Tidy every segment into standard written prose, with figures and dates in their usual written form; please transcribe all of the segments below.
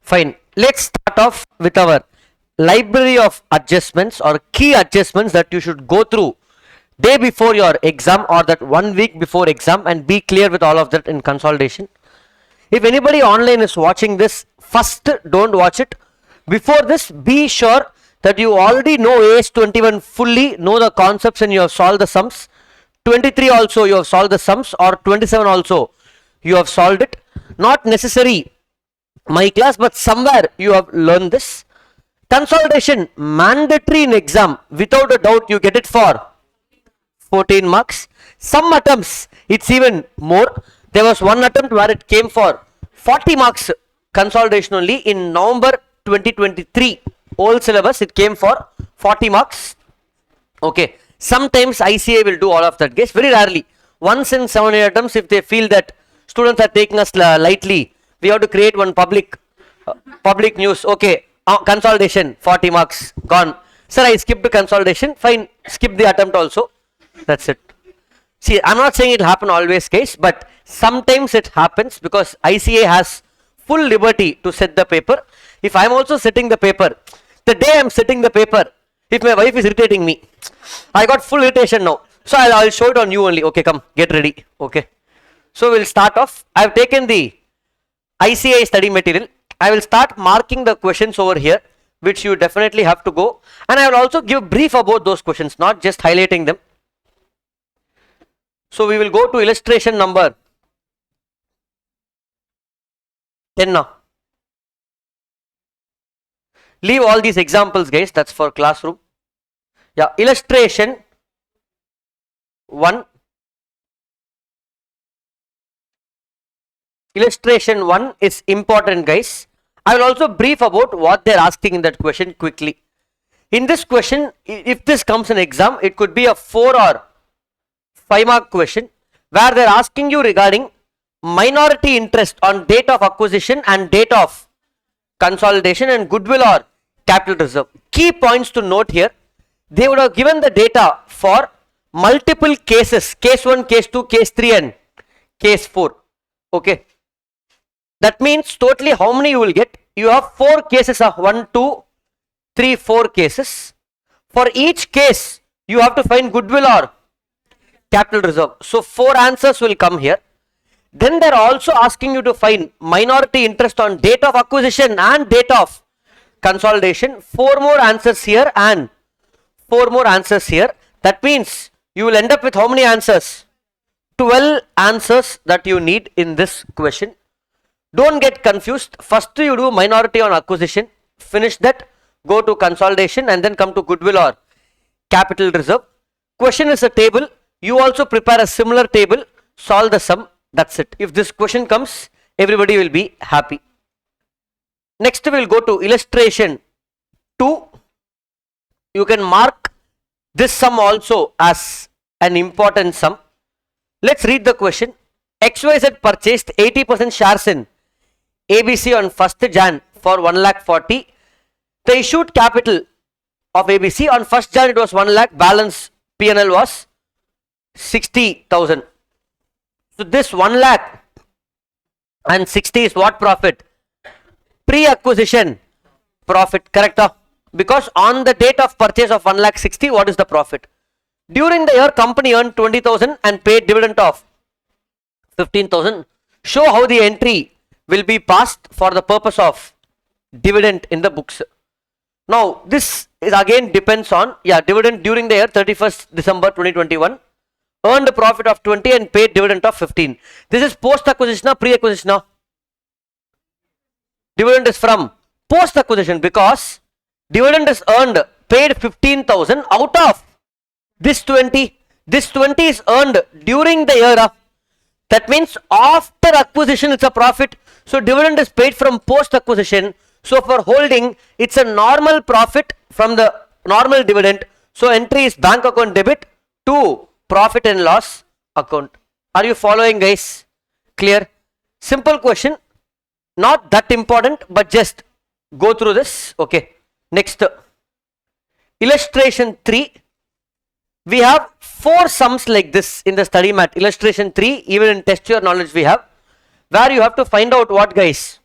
Fine. Let's start off with our library of adjustments or key adjustments that you should go through day before your exam or that 1 week before exam and be clear with all of that in consolidation. If anybody online is watching this, first don't watch it. Before this, be sure that you already know AS21 fully, know the concepts and you have solved the sums. 23 also you have solved the sums, or 27 also you have solved it. Not necessary my class, but somewhere you have learned this. Consolidation mandatory in exam, without a doubt you get it for 14 marks. Some attempts it's even more. There was one attempt where it came for 40 marks consolidation only in November 2023. Old syllabus, it came for 40 marks. Okay. Sometimes ICA will do all of that, guys. Very rarely. Once in 7 attempts, if they feel that students are taking us lightly, we have to create one public news. Okay. Consolidation, 40 marks, gone. Sir, I skipped consolidation. Fine. Skip the attempt also. That's it. See, I'm not saying it will happen always, guys, but sometimes it happens because ICA has full liberty to set the paper. If I'm also setting the paper, the day I'm setting the paper, if my wife is irritating me, I got full irritation now. So I'll show it on you only. Okay, come, get ready. Okay. So we'll start off. I've taken the ICA study material. I will start marking the questions over here, which you definitely have to go. And I will also give brief about those questions, not just highlighting them. So we will go to illustration number 10 now. Leave all these examples, guys. That's for classroom. Yeah, illustration 1. Illustration 1 is important, guys. I will also brief about what they're asking in that question quickly. In this question, if this comes in exam, it could be a 4 or 5 mark question where they're asking you regarding minority interest on date of acquisition and date of consolidation and goodwill or capital reserve. Key points to note here. They would have given the data for multiple cases, case 1, case 2, case 3 and case 4. Okay. That means totally how many you will get? You have 4 cases of 1, 2, 3, 4 cases. For each case, you have to find goodwill or capital reserve. So 4 answers will come here. Then they are also asking you to find minority interest on date of acquisition and date of consolidation. 4 more answers here and 4 more answers here. That means you will end up with how many answers? 12 answers that you need in this question. Don't get confused. First you do minority on acquisition. Finish that. Go to consolidation and then come to goodwill or capital reserve. Question is a table. You also prepare a similar table. Solve the sum. That's it. If this question comes, everybody will be happy. Next we will go to illustration 2. You can mark this sum also as an important sum. Let's read the question. XYZ purchased 80% shares in ABC on 1st Jan for 1,40,000. The issued capital of ABC on 1st Jan it was 1 lakh. Balance P&L was 60,000. So this 1 lakh and 60 is what profit? Pre-acquisition profit, correct? Because on the date of purchase of 1,60,000, what is the profit? During the year, company earned 20,000 and paid dividend of 15,000. Show how the entry will be passed for the purpose of dividend in the books. Now, this is again depends on, dividend during the year 31st December 2021. Earned a profit of 20 and paid dividend of 15. This is post-acquisition or pre-acquisition? Dividend is from post-acquisition because dividend is earned, paid 15,000 out of this 20. This 20 is earned during the year. That means after acquisition it's a profit. So dividend is paid from post-acquisition. So for holding, it's a normal profit from the normal dividend. So entry is bank account debit to profit and loss account. Are you following, guys? Clear? Simple question. Not that important, but just go through this. Okay. Next. Illustration 3. We have 4 sums like this in the study mat. Illustration 3, even in test your knowledge we have. Where you have to find out what, guys?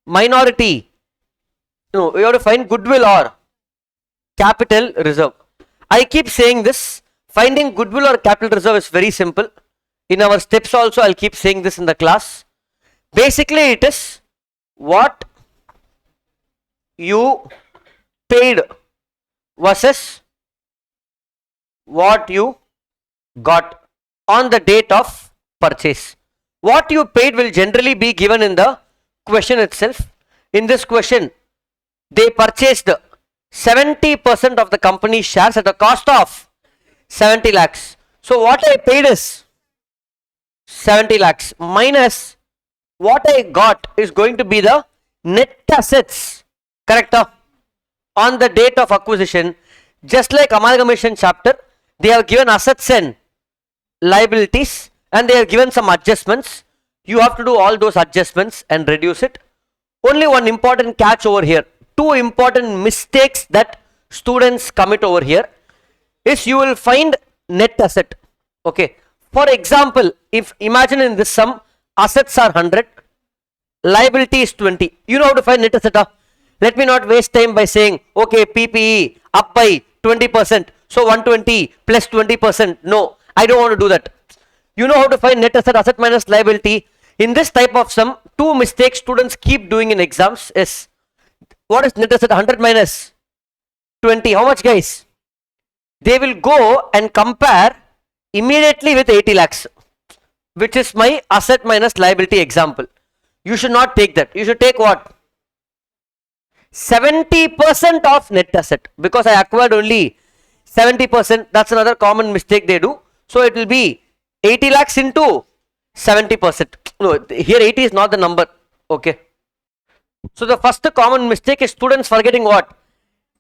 minority, no, you have to find goodwill or capital reserve. I keep saying this, finding goodwill or capital reserve is very simple. In our steps also, I'll keep saying this in the class. Basically, it is what you paid versus what you got on the date of purchase. What you paid will generally be given in the question itself. In this question, they purchased 70% of the company's shares at a cost of 70 lakhs. So what I paid is 70 lakhs minus what I got is going to be the net assets, correct? On the date of acquisition. Just like amalgamation chapter, they have given assets and liabilities and they have given some adjustments. You have to do all those adjustments and reduce it. Only one important catch over here, two important mistakes that students commit over here is you will find net asset. Okay, for example, if imagine in this sum assets are 100, liability is 20, you know how to find net asset. Let me not waste time by saying okay, PPE up by 20%, so 120 plus 20%. No, I don't want to do that. You know how to find net asset, asset minus liability. In this type of sum, two mistakes students keep doing in exams is, what is net asset? 100 minus 20, how much, guys? They will go and compare immediately with 80 lakhs, which is my asset minus liability example. You should not take that. You should take what? 70% of net asset, because I acquired only 70%. That's another common mistake they do. So it will be 80 lakhs into 70%. No, here 80 is not the number. Okay. So the first common mistake is students forgetting what?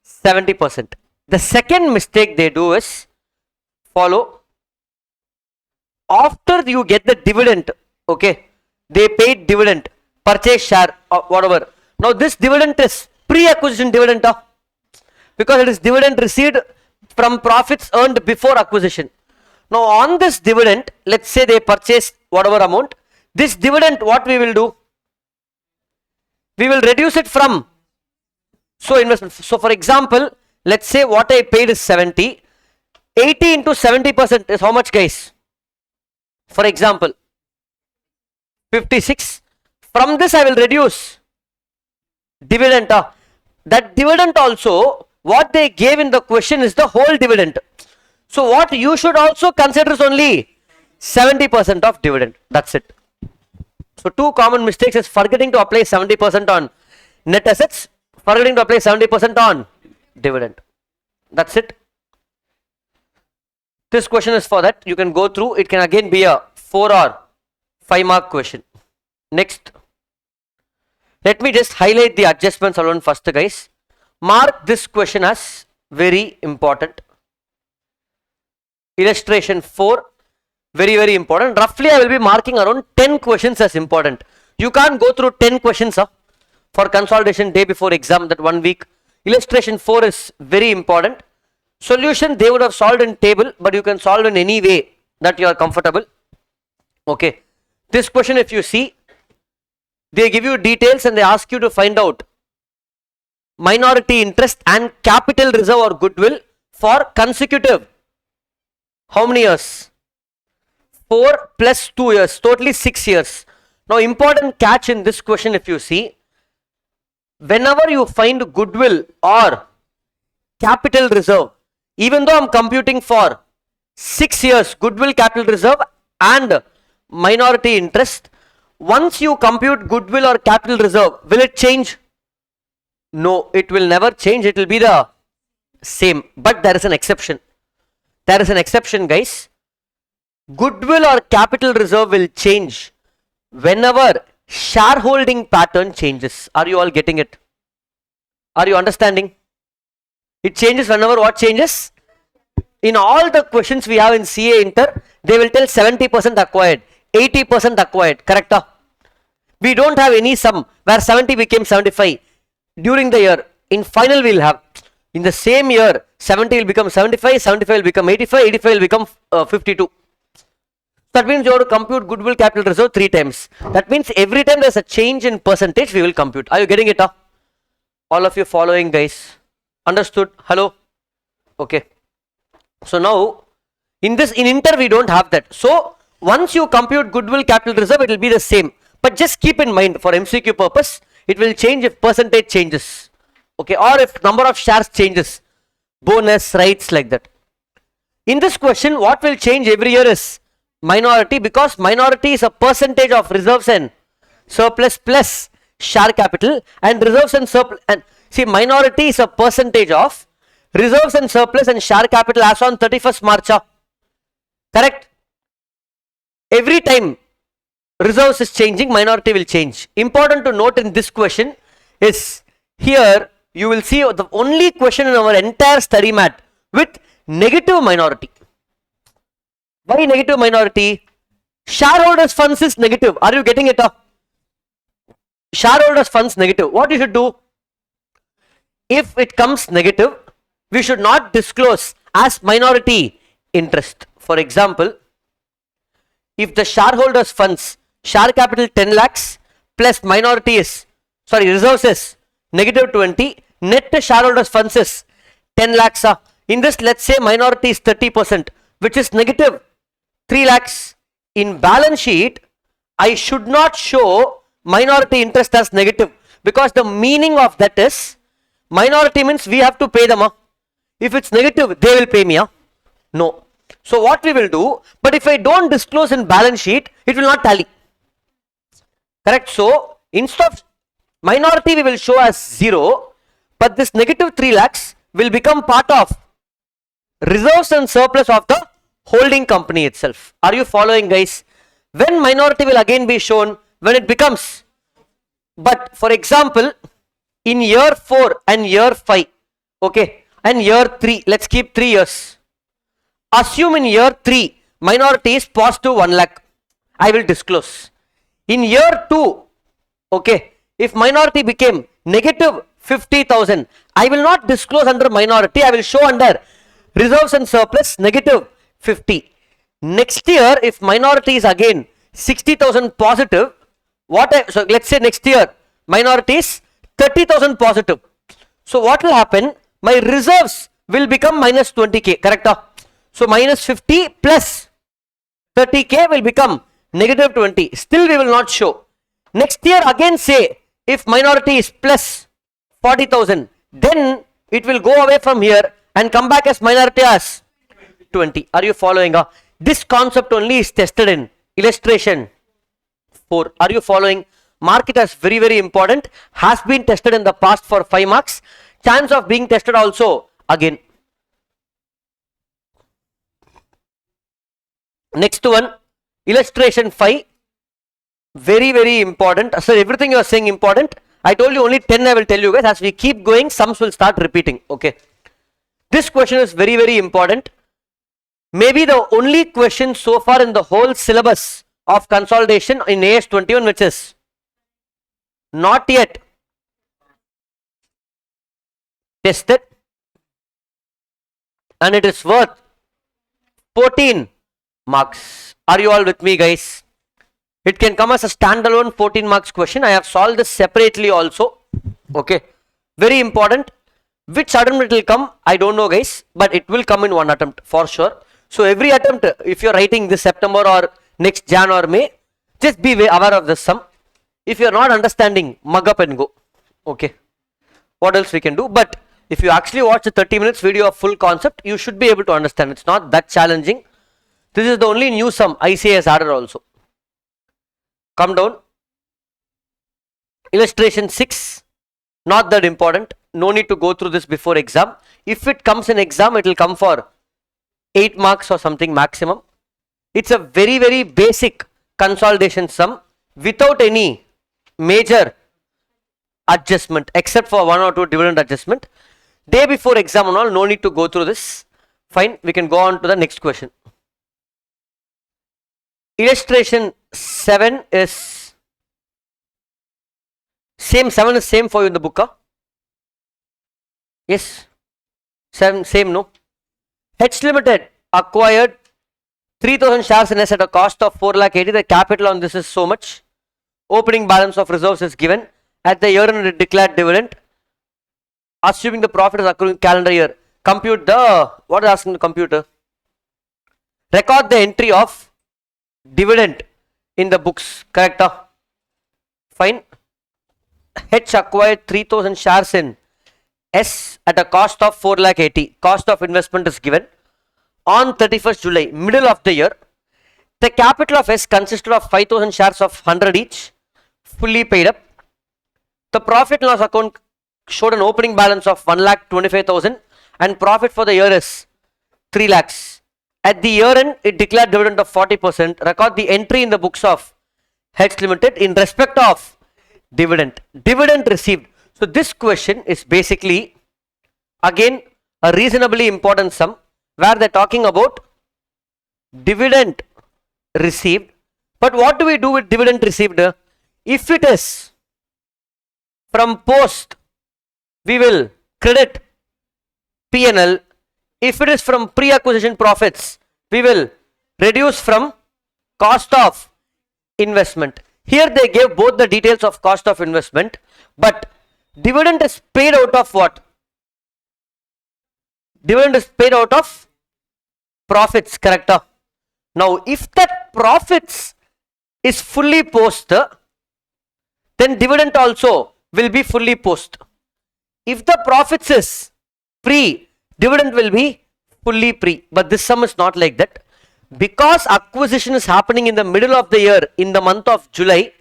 70%. The second mistake they do is follow. After you get the dividend, okay, they paid dividend, purchase share or whatever. Now this dividend is pre-acquisition dividend, because it is dividend received from profits earned before acquisition. Now on this dividend, let's say they purchase whatever amount, this dividend, what we will do? We will reduce it from, so investment. So for example, let's say what I paid is 70, 80 into 70% is how much, guys? For example, 56. From this I will reduce dividend. That dividend also, what they gave in the question is the whole dividend. So what you should also consider is only 70% of dividend. That's it. So two common mistakes is forgetting to apply 70% on net assets, forgetting to apply 70% on dividend. That's it. This question is for that. You can go through. It can again be a 4 or 5 mark question. Next. Let me just highlight the adjustments alone first, guys. Mark this question as very important. Illustration 4, very, very important. Roughly, I will be marking around 10 questions as important. You can't go through 10 questions for consolidation day before exam, that 1 week. Illustration 4 is very important. Solution they would have solved in table, but you can solve in any way that you are comfortable. Okay. This question, if you see, they give you details and they ask you to find out minority interest and capital reserve or goodwill for consecutive. How many years? 4 plus 2 years, totally 6 years. Now important catch in this question, if you see, whenever you find goodwill or capital reserve, even though I'm computing for 6 years, goodwill, capital reserve and minority interest, once you compute goodwill or capital reserve, will it change? No, it will never change. It will be the same. But there is an exception. There is an exception, guys. Goodwill or capital reserve will change whenever shareholding pattern changes. Are you all getting it? Are you understanding? It changes whenever what changes? In all the questions we have in CA Inter, they will tell 70% acquired, 80% acquired, correct? We don't have any sum where 70 became 75 during the year. In final we will have, in the same year, 70 will become 75, 75 will become 85, 85 will become 52. That means you have to compute goodwill capital reserve 3 times. That means every time there's a change in percentage, we will compute. Are you getting it? All of you following, guys? Understood? Hello? Okay. So now, in Inter, we don't have that. So, once you compute goodwill capital reserve, it will be the same. But just keep in mind, for MCQ purpose, it will change if percentage changes. Okay, or if number of shares changes. Bonus, rights, like that. In this question, what will change every year is minority, because minority is a percentage of reserves and surplus plus share capital, and reserves and surplus, and see, minority is a percentage of reserves and surplus and share capital as on 31st March. Correct? Every time reserves is changing, minority will change. Important to note in this question is, here you will see the only question in our entire study mat with negative minority. Why negative minority? Shareholders funds is negative. Are you getting it? Shareholders funds negative. What you should do? If it comes negative, we should not disclose as minority interest. For example, if the shareholders funds share capital 10 lakhs plus minority is, reserves is negative 20, net shareholders funds is 10 lakhs. In this, let's say minority is 30%, which is negative 3 lakhs. In balance sheet, I should not show minority interest as negative, because the meaning of that is, minority means we have to pay them. If it's negative, they will pay me. No. So what we will do, but if I don't disclose in balance sheet, it will not tally. Correct? So instead of minority, we will show as 0, but this negative 3 lakhs will become part of reserves and surplus of the holding company itself. Are you following, guys? When minority will again be shown, when it becomes, but for example, in year 4 and year 5, okay, and year 3, let's keep 3 years. Assume in year 3, minority is positive 1 lakh. I will disclose. In year 2, okay, if minority became negative 50,000, I will not disclose under minority, I will show under reserves and surplus negative 50. Next year, if minority is again 60,000 positive, so let's say next year, minority is 30,000 positive. So what will happen? My reserves will become minus 20k, correct? So minus 50 plus 30k will become negative 20. Still we will not show. Next year again say, if minority is plus 40,000, then it will go away from here and come back as minority as 20. Are you following? This concept only is tested in illustration 4. Are you following? Mark it as very, very important. Has been tested in the past for 5 marks. Chance of being tested also again. Next one, illustration 5. Very, very important. So everything you are saying important. I told you only 10 I will tell you guys. As we keep going, sums will start repeating. Okay. This question is very, very important. Maybe the only question so far in the whole syllabus of consolidation in AS21, which is not yet tested, and it is worth 14 marks. Are you all with me, guys? It can come as a standalone 14 marks question. I have solved this separately also. Okay. Very important. Which attempt it will come, I don't know, guys, but it will come in one attempt for sure. So every attempt, if you are writing this September or next Jan or May, just be aware of this sum. If you are not understanding, mug up and go. Okay. What else we can do? But if you actually watch the 30 minutes video of full concept, you should be able to understand. It's not that challenging. This is the only new sum ICA has added also. Come down. Illustration 6. Not that important. No need to go through this before exam. If it comes in exam, it will come for 8 marks or something maximum. It's a very, very basic consolidation sum without any major adjustment except for 1 or 2 dividend adjustment. Day before exam and all, no need to go through this. Fine, we can go on to the next question. Illustration 7 is same. 7 is same for you in the book. Yes, 7 same, no? H Limited acquired 3,000 shares in S at a cost of 4,80,000. The capital on this is so much. Opening balance of reserves is given. At the year end declared dividend. Assuming the profit is accruing calendar year. Compute the, what is asking the computer? Record the entry of dividend in the books. Correct? Fine. H acquired 3,000 shares in S at a cost of 4,80,000. Cost of investment is given. On 31st July, middle of the year, the capital of S consisted of 5,000 shares of 100 each, fully paid up. The profit and loss account showed an opening balance of 1,25,000 and profit for the year is 3 lakhs. At the year end, it declared dividend of 40%. Record the entry in the books of H Limited in respect of dividend. Dividend received. So this question is basically again a reasonably important sum where they're talking about dividend received. But what do we do with dividend received? If it is from post, we will credit P&L. If it is from pre-acquisition profits, we will reduce from cost of investment. Here they gave both the details of cost of investment, but dividend is paid out of what? Dividend is paid out of profits, correct? Now, if that profits is fully post, then dividend also will be fully post. If the profits is pre, dividend will be fully pre. But this sum is not like that. Because acquisition is happening in the middle of the year, in the month of July,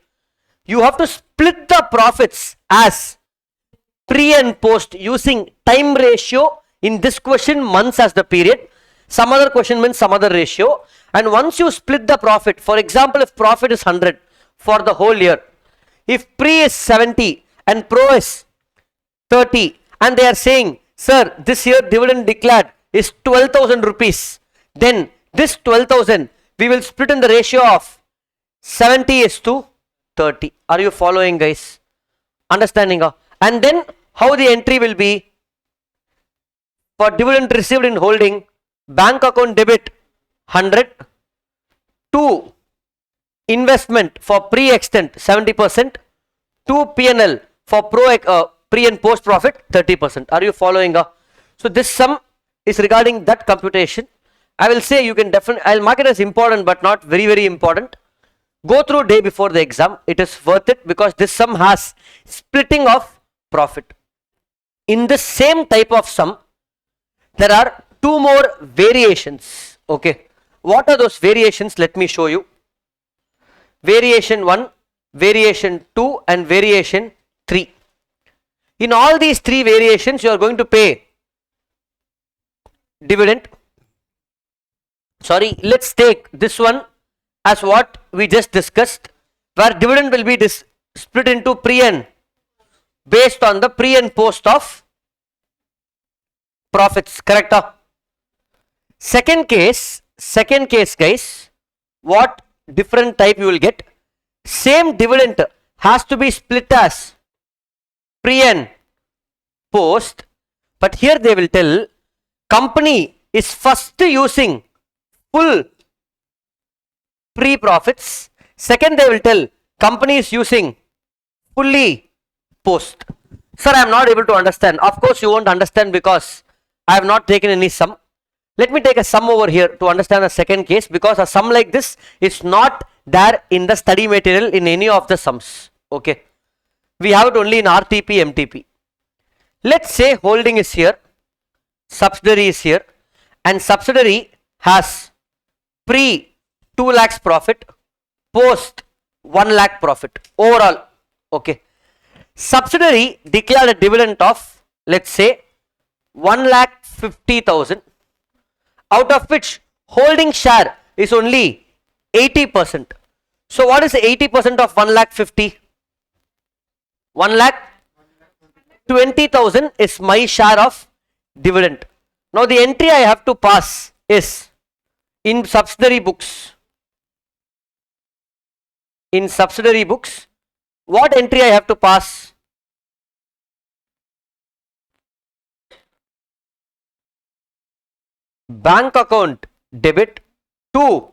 you have to split the profits as pre and post using time ratio. In this question, months as the period. Some other question means some other ratio. And once you split the profit, for example, if profit is 100 for the whole year, if pre is 70 and pro is 30, and they are saying, sir, this year dividend declared is 12,000 rupees, then this 12,000 we will split in the ratio of 70 is to 30. Are you following, guys? Understanding? And then how the entry will be? For dividend received in holding, bank account debit 100 to investment for pre-extent 70% to P&L for pre and post profit 30%. Are you following? So this sum is regarding that computation. I will say you can definitely, I'll mark it as important but not very very important. Go through day before the exam. It is worth it because this sum has splitting of profit. In the same type of sum, there are two more variations. Okay. What are those variations? Let me show you. Variation 1, variation 2 and variation 3. In all these three variations, you are going to pay dividend. Sorry, let's take this one as what we just discussed, where dividend will be split into pre and based on the pre and post of profits, correct? Second case guys, what different type you will get? Same dividend has to be split as pre and post, but here they will tell company is first using full pre profits, second they will tell company is using fully post. Sir, I am not able to understand. Of course you won't understand because I have not taken any sum. Let me take a sum over here to understand the second case, because a sum like this is not there in the study material in any of the sums. Okay, we have it only in RTP, MTP. Let's say holding is here, subsidiary is here, and subsidiary has pre 2 lakhs profit, post 1 lakh profit overall. Okay, subsidiary declared a dividend of, let's say, 1,50,000, out of which holding share is only 80%. So what is the 80% of 1,50,000? 1,20,000 is my share of dividend. Now the entry I have to pass is in subsidiary books. In subsidiary books, what entry I have to pass? Bank account debit to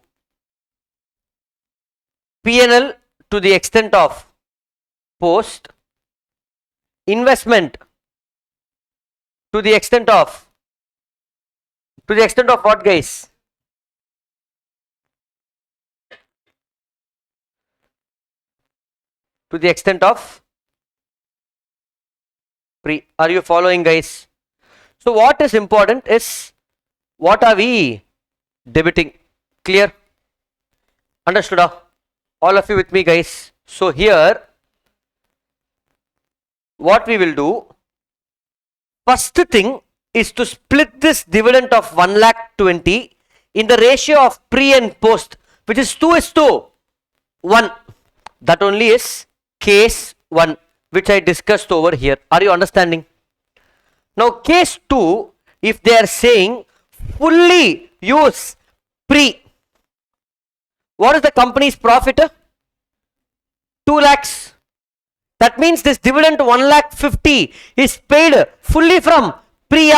P&L to the extent of post, investment to the extent of what, guys? To the extent of pre. Are you following, guys? So what is important is what are we debiting? Clear? Understood? All of you with me, guys? So here what we will do, first thing is to split this dividend of 1,20,000 in the ratio of pre and post, which is 2:1. That only is case 1, which I discussed over here. Are you understanding? Now case 2, if they are saying fully use pre, what is the company's profit? 2 lakhs. That means this dividend 1,50,000 is paid fully from pre.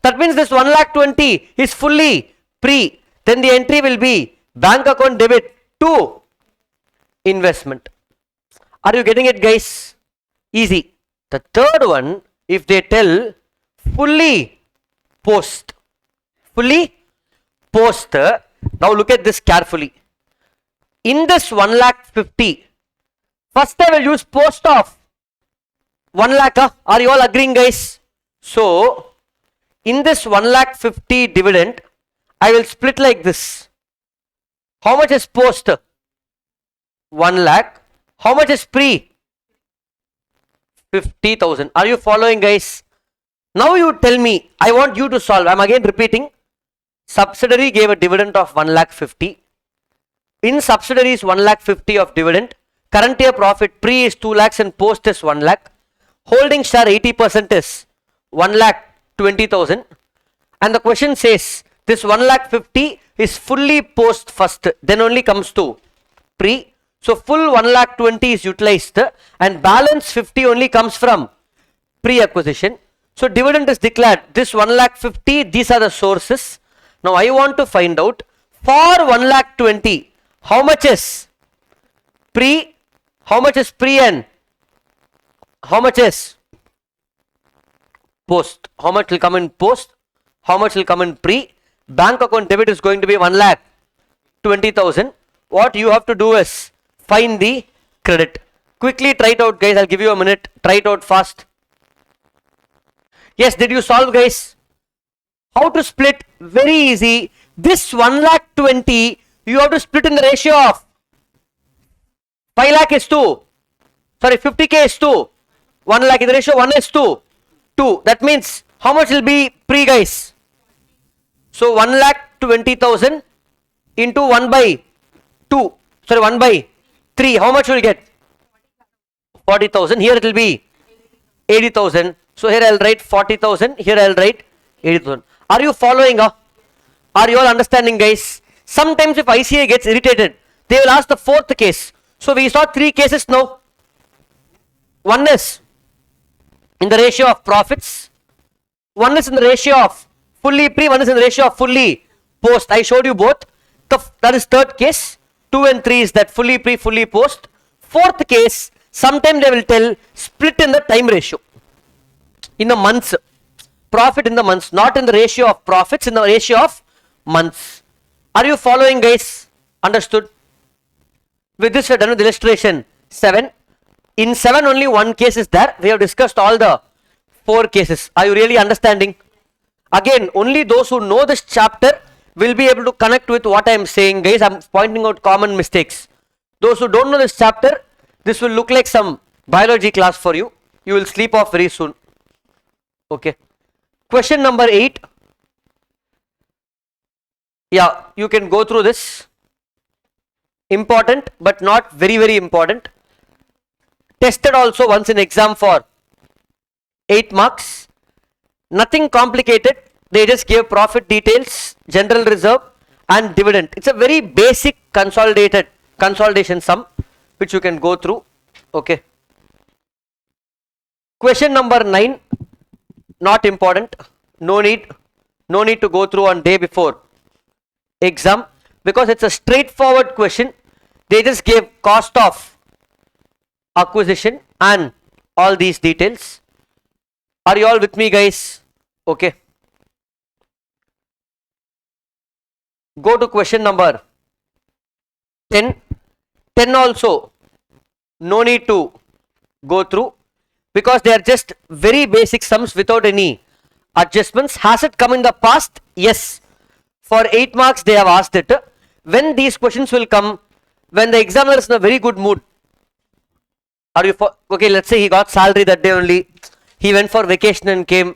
That means this 1,20,000 is fully pre. Then the entry will be bank account debit to investment. Are you getting it, guys? Easy. The third one, if they tell fully post, now look at this carefully. In this 1,50,000, first I will use post of 1 lakh. Are you all agreeing, guys? So in this 1,50,000 dividend, I will split like this. How much is post? 1 lakh. How much is pre? 50,000. Are you following, guys? Now you tell me, I want you to solve. I am again repeating. Subsidiary gave a dividend of 1,50,000. In subsidiary is 1,50,000 of dividend. Current year profit pre is 2 lakhs and post is 1 lakh. Holding share 80% is 1,20,000. And the question says this 1,50,000 is fully post first, then only comes to pre. So full 1,20,000 is utilized and balance 50 only comes from pre-acquisition. So dividend is declared. This 1,50,000, these are the sources. Now I want to find out for 1,20,000, how much is pre, how much is pre and how much is post? How much will come in post? How much will come in pre? Bank account debit is going to be 1,20,000. What you have to do is find the credit. Quickly try it out, guys. I'll give you a minute. Try it out fast. Yes, did you solve, guys? How to split? Very easy. This 1,20,000 you have to split in the ratio of 5 lakh is 2. Sorry, 50k is 2. 1 lakh in the ratio 1 is 2. 2. That means how much will be pre, guys? So 1,20,000 into 1 by 2. Sorry, 1 by 3. How much will get? 40,000. Here it will be 80,000. So here I will write 40,000. Here I will write 80,000. Are you following? Are you all understanding, guys? Sometimes if ICA gets irritated, they will ask the fourth case. So we saw 3 cases now. One is in the ratio of profits. One is in the ratio of fully pre. One is in the ratio of fully post. I showed you both. That is third case. 2 and 3 is that fully pre, fully post. Fourth case, sometimes they will tell split in the time ratio. In the months. Profit in the months. Not in the ratio of profits, in the ratio of months. Are you following, guys? Understood? With this we are done with illustration 7. In 7 only one case is there. We have discussed all the 4 cases. Are you really understanding? Again, only those who know this chapter will be able to connect with what I am saying, guys. I am pointing out common mistakes. Those who don't know this chapter, this will look like some biology class for you. You will sleep off very soon. Okay. Question number 8. Yeah, you can go through this. Important but not very very important. Tested also once in exam for 8 marks. Nothing complicated. They just gave profit details, general reserve and dividend. It's a very basic consolidation sum which you can go through. Okay. Question number 9. Not important. No need to go through on day before exam, because it's a straightforward question. They just gave cost of acquisition and all these details. Are you all with me, guys? Okay. Go to question number 10. 10 also, no need to go through because they are just very basic sums without any adjustments. Has it come in the past? Yes. For 8 marks they have asked it. When these questions will come? When the examiner is in a very good mood. Are you okay? Let's say he got salary that day only. He went for vacation and came.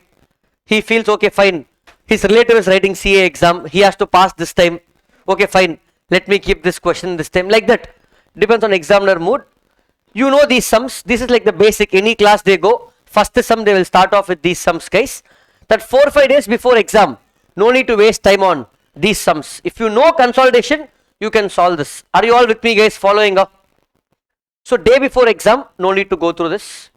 He feels okay, fine. His relative is writing CA exam. He has to pass this time. Okay, fine. Let me keep this question this time. Like that. Depends on examiner mood. You know these sums. This is like the basic. Any class they go. First sum they will start off with these sums, guys. That 4 or 5 days before exam. No need to waste time on these sums. If you know consolidation, you can solve this. Are you all with me, guys? Following up? So day before exam, no need to go through this.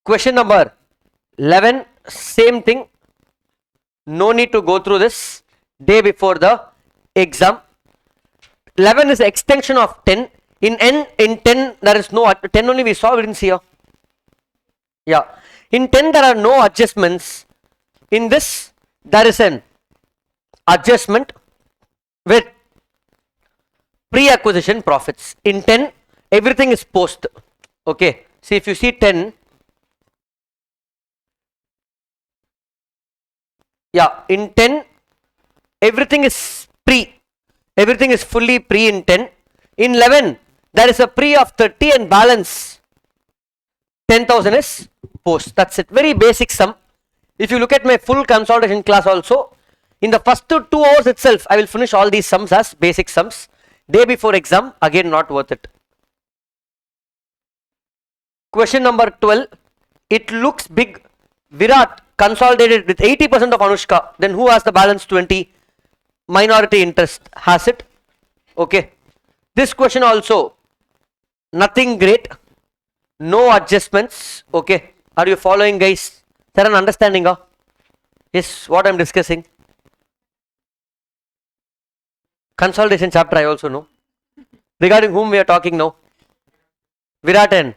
Question number 11, same thing. No need to go through this. Day before the exam. 11 is extension of 10. In 10 there is no 10 only we saw, we didn't see here. Yeah. In 10 there are no adjustments. In this there is an adjustment with pre-acquisition profits. In 10 everything is post. Okay. See, if you see 10, yeah, in 10 everything is pre. Everything is fully pre in 10. In 11 there is a pre of 30 and balance 10,000 is post. That's it. Very basic sum. If you look at my full consolidation class also, in the first 2 hours itself I will finish all these sums as basic sums. Day before exam, again not worth it. Question number 12. It looks big. Virat consolidated with 80% of Anushka. Then who has the balance 20? Minority interest has it. Okay. This question also, nothing great. No adjustments. Okay. Are you following, guys? Is there an understanding? Yes, what I am discussing. Consolidation chapter I also know. Regarding whom we are talking now? Virat and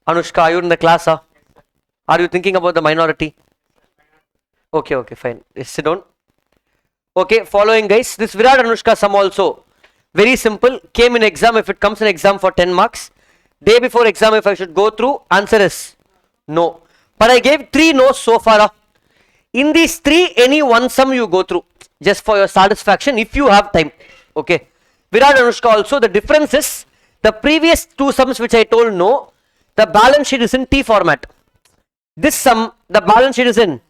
Anushka, are you in the class? Are you thinking about the minority? Okay, okay, fine. Sit down. Okay, following, guys. This Virat and Anushka sum also very simple. Came in exam. If it comes in exam for 10 marks. Day before exam, if I should go through, answer is no. But I gave 3 no's so far. In these 3, any one sum you go through. Just for your satisfaction if you have time. Okay. Virat and Anushka also, the difference is the previous 2 sums which I told no, the balance sheet is in T format. This sum, the balance sheet is in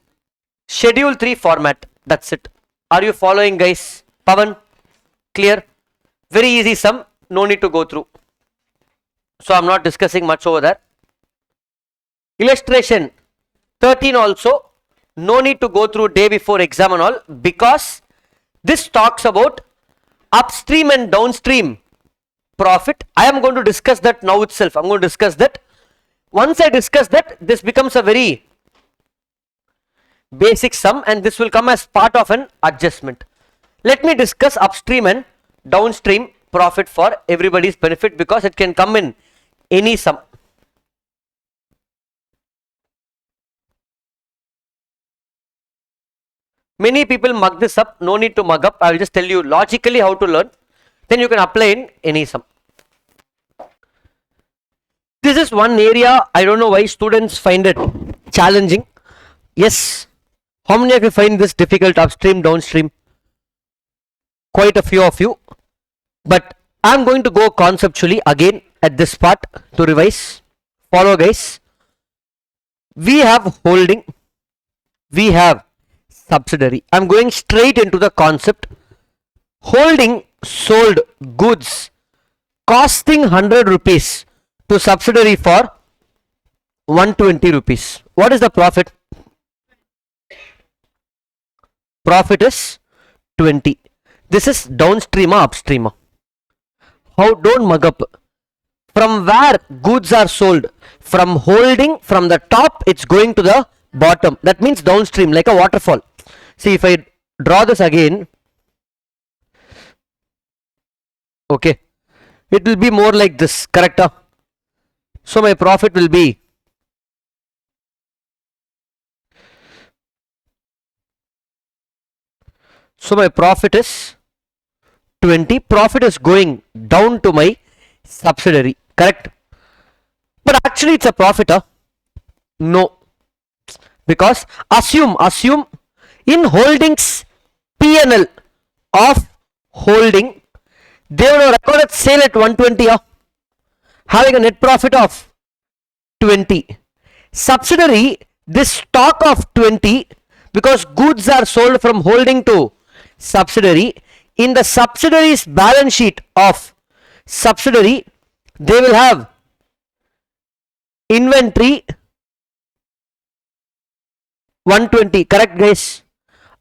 Schedule 3 format. That's it. Are you following, guys? Pavan? Clear? Very easy sum. No need to go through. So I'm not discussing much over there. Illustration 13 also. No need to go through day before exam and all, because this talks about upstream and downstream profit. I am going to discuss that now itself. I'm going to discuss that. Once I discuss that, this becomes a very basic sum and this will come as part of an adjustment. Let me discuss upstream and downstream profit for everybody's benefit, because it can come in any sum. Many people mug this up. No need to mug up. I will just tell you logically how to learn. Then you can apply in any sum. This is one area I don't know why students find it challenging. Yes. How many of you find this difficult, upstream, downstream? Quite a few of you. But I am going to go conceptually again at this part to revise. Follow, guys. We have holding. We have subsidiary. I am going straight into the concept. Holding sold goods costing 100 rupees to subsidiary for 120 rupees. What is the profit? Profit is 20. This is downstream or upstream? How? Don't mug up. From where goods are sold? From holding, from the top it's going to the bottom. That means downstream, like a waterfall. See, if I draw this again, okay, it will be more like this, correct? So my profit will be is 20. Profit is going down to my subsidiary, correct? But actually it's a profit, no, because assume in holdings P&L of holding, they would have recorded sale at 120, having a net profit of 20. Subsidiary, this stock of 20, because goods are sold from holding to subsidiary, in the subsidiary's balance sheet of subsidiary, they will have inventory 120, correct guys?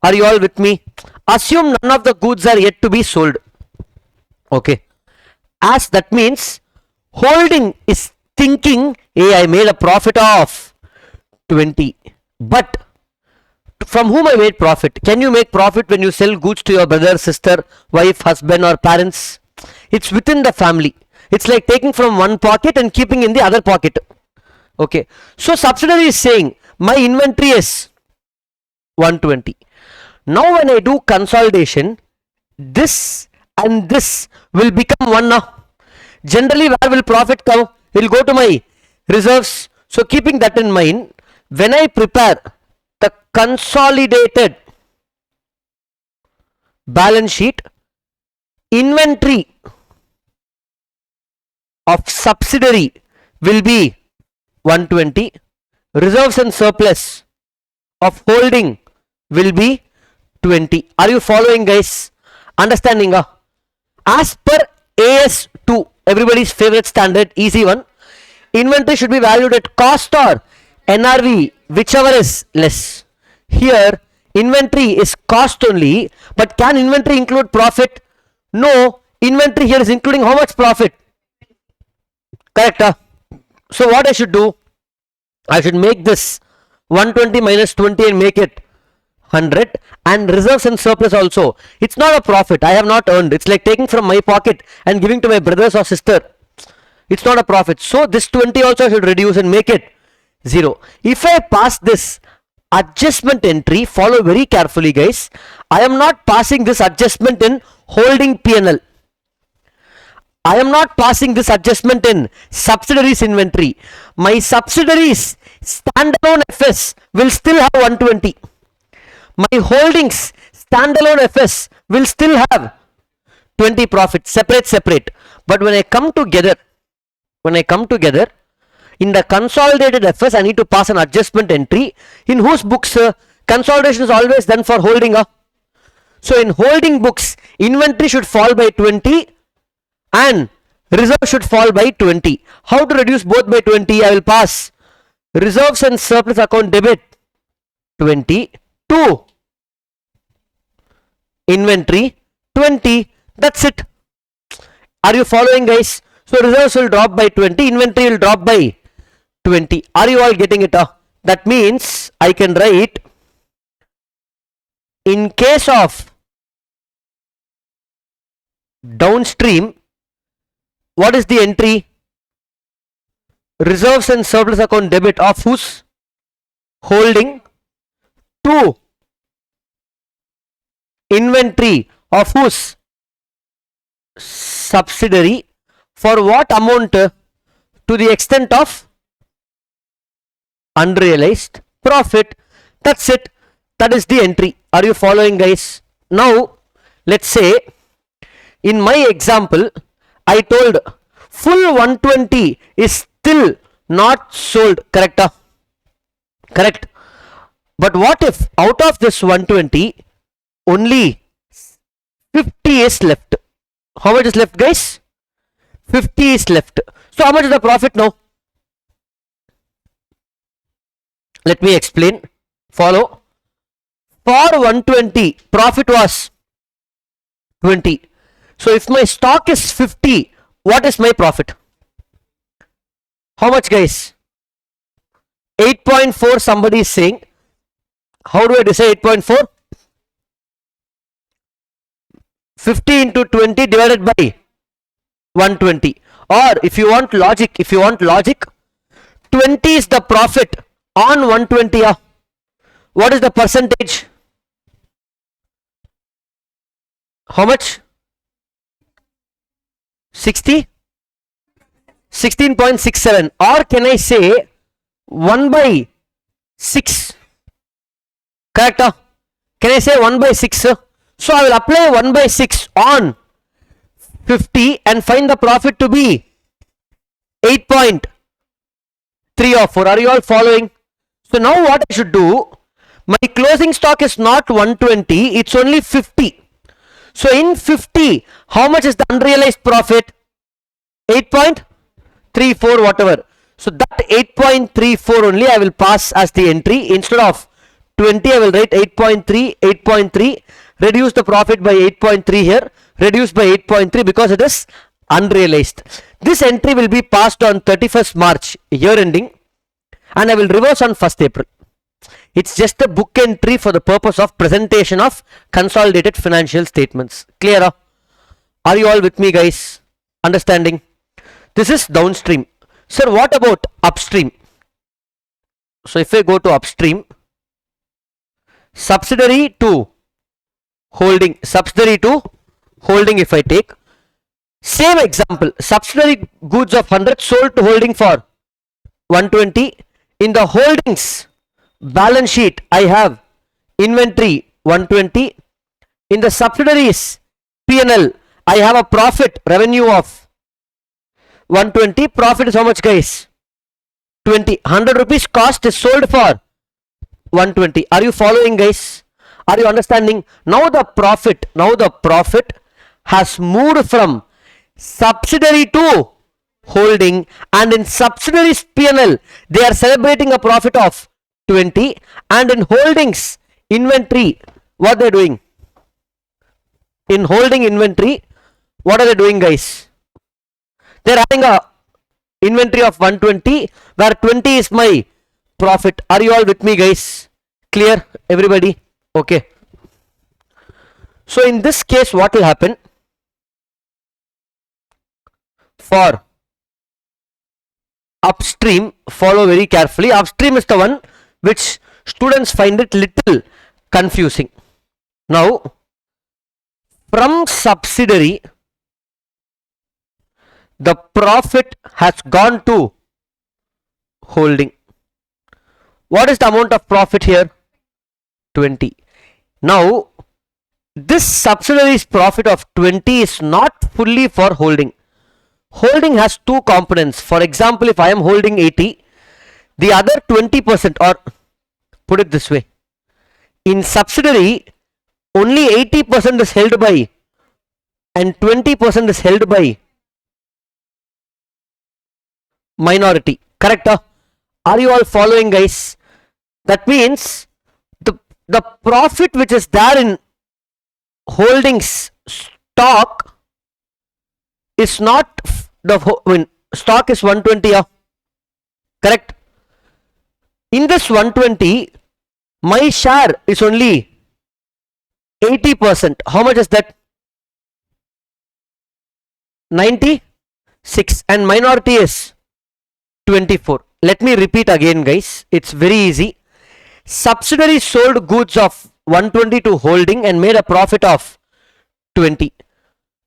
Are you all with me? Assume none of the goods are yet to be sold, okay, as that means holding is thinking, hey, I made a profit of 20, but from whom I made profit? Can you make profit when you sell goods to your brother, sister, wife, husband or parents? It's within the family. It's like taking from one pocket and keeping in the other pocket, okay? So subsidiary is saying my inventory is 120. Now when I do consolidation, this and this will become one now. Generally, where will profit come? It will go to my reserves. So keeping that in mind, when I prepare the consolidated balance sheet, inventory of subsidiary will be 120, reserves and surplus of holding will be 20. Are you following guys? Understanding? As per AS2, everybody's favorite standard, easy one, inventory should be valued at cost or NRV, whichever is less. Here inventory is cost only, but can inventory include profit? No, inventory here is including how much profit? Correct? So what I should do? I should make this 120 minus 20 and make it 100, and reserves and surplus also. It's not a profit. I have not earned. It's like taking from my pocket and giving to my brothers or sister. It's not a profit. So this 20 also I should reduce and make it 0. If I pass this adjustment entry, follow very carefully guys. I am not passing this adjustment in holding P&L. I am not passing this adjustment in subsidiaries inventory. My subsidiaries standalone FS will still have 120. My holdings standalone FS will still have 20 profit, separate. But when I come together, in the consolidated FS, I need to pass an adjustment entry in whose books consolidation is always done for holding. So in holding books, inventory should fall by 20 and reserve should fall by 20. How to reduce both by 20? I will pass reserves and surplus account debit 20 to inventory 20. That's it. Are you following guys? So reserves will drop by 20, inventory will drop by 20. Are you all getting it? That means I can write, in case of downstream, what is the entry? Reserves and surplus account debit of whose? Holding to inventory of whose? Subsidiary. For what amount? To the extent of unrealized profit. That's it. That is the entry. Are you following guys? Now let's say in my example I told full 120 is still not sold, correct? Correct. But what if out of this 120 only 50 is left? How much is left guys? 50 is left. So how much is the profit now? Let me explain. Follow. For 120 profit was 20. So if my stock is 50, what is my profit? How much guys? 8.4 somebody is saying. How do I decide 8.4? 50 into 20 divided by 120. Or if you want logic, 20 is the profit on 120. What is the percentage? How much? 60? 16.67. Or can I say 1 by 6? Correct? Can I say 1 by 6? So I will apply 1 by 6 on 50 and find the profit to be 8.3 or 4. Are you all following? So now what I should do? My closing stock is not 120, it's only 50. So in 50, how much is the unrealized profit? 8.34 whatever. So that 8.34 only I will pass as the entry. Instead of 20 I will write 8.3, reduce the profit by 8.3 here, reduce by 8.3 because it is unrealized. This entry will be passed on 31st March year ending, and I will reverse on 1st April. It's just a book entry for the purpose of presentation of consolidated financial statements. Clear? Are you all with me, guys? Understanding? This is downstream. Sir, what about upstream? So if I go to upstream, subsidiary to holding, if I take same example, subsidiary goods of 100 sold to holding for 120. In the holdings balance sheet I have inventory 120. In the subsidiaries P&L I have a profit revenue of 120. Profit is how much, guys? 20. 100 rupees cost is sold for 120. Are you following, guys? Are you understanding? Now the profit has moved from subsidiary to holding, and in subsidiaries P&L they are celebrating a profit of 20, and in holdings inventory what they are doing? In holding inventory what are they doing, guys? They are having a inventory of 120 where 20 is my profit. Are you all with me, guys? Clear, everybody? Okay. So in this case what will happen? For upstream, follow very carefully. Upstream is the one which students find it little confusing. Now from subsidiary the profit has gone to holding. What is the amount of profit here? 20. Now this subsidiary's profit of 20 is not fully for holding. Holding has two components. For example, if I am holding 80, the other 20%, or put it this way, in subsidiary only 80% is held by and 20% is held by minority. Correct? Are you all following, guys? That means the profit which is there in holdings stock is not stock is 120. Correct? In this 120 my share is only 80%. How much is that? 96, and minority is 24. Let me repeat again, guys. It's very easy. Subsidiary sold goods of 120 to holding and made a profit of 20.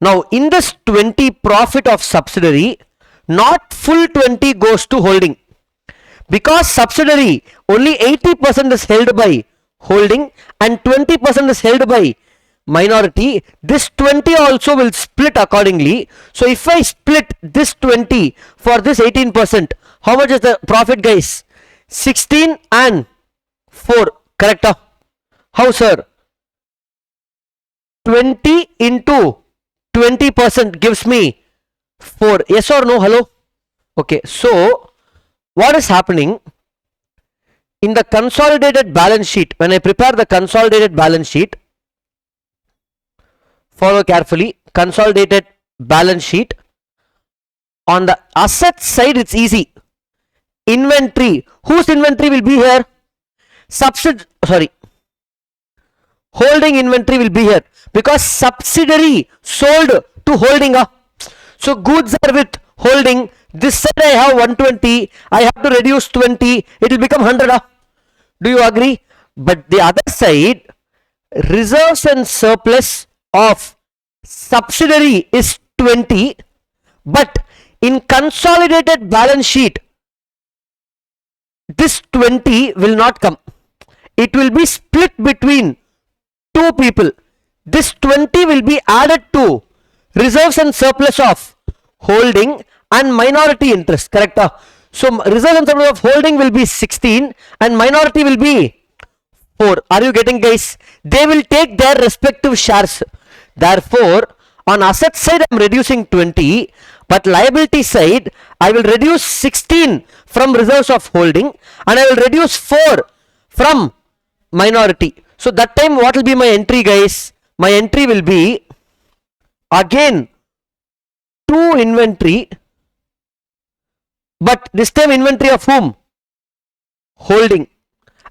Now in this 20 profit of subsidiary, not full 20 goes to holding, because subsidiary only 80% is held by holding and 20% is held by minority. This 20 also will split accordingly. So if I split this 20 for this 18%, how much is the profit, guys? 16 and 4. Correct? How, sir? 20 into 20% gives me 4. Yes or no? Hello? Okay. So what is happening in the consolidated balance sheet? When I prepare the consolidated balance sheet, follow carefully. Consolidated balance sheet, on the asset side it's easy. inventory. Whose inventory will be here? Holding inventory will be here because subsidiary sold to holding. So goods are with holding. This side I have 120. I have to reduce 20. It will become 100. Do you agree? But the other side, reserves and surplus of subsidiary is 20. But in consolidated balance sheet, this 20 will not come. It will be split between two people. This 20 will be added to reserves and surplus of holding and minority interest. Correct? So reserves and surplus of holding will be 16 and minority will be 4. Are you getting, guys? They will take their respective shares. Therefore, on asset side I am reducing 20, but liability side I will reduce 16 from reserves of holding and I will reduce 4 from minority. So that time what will be my entry, guys? My entry will be again 2 inventory, but this time inventory of whom? Holding.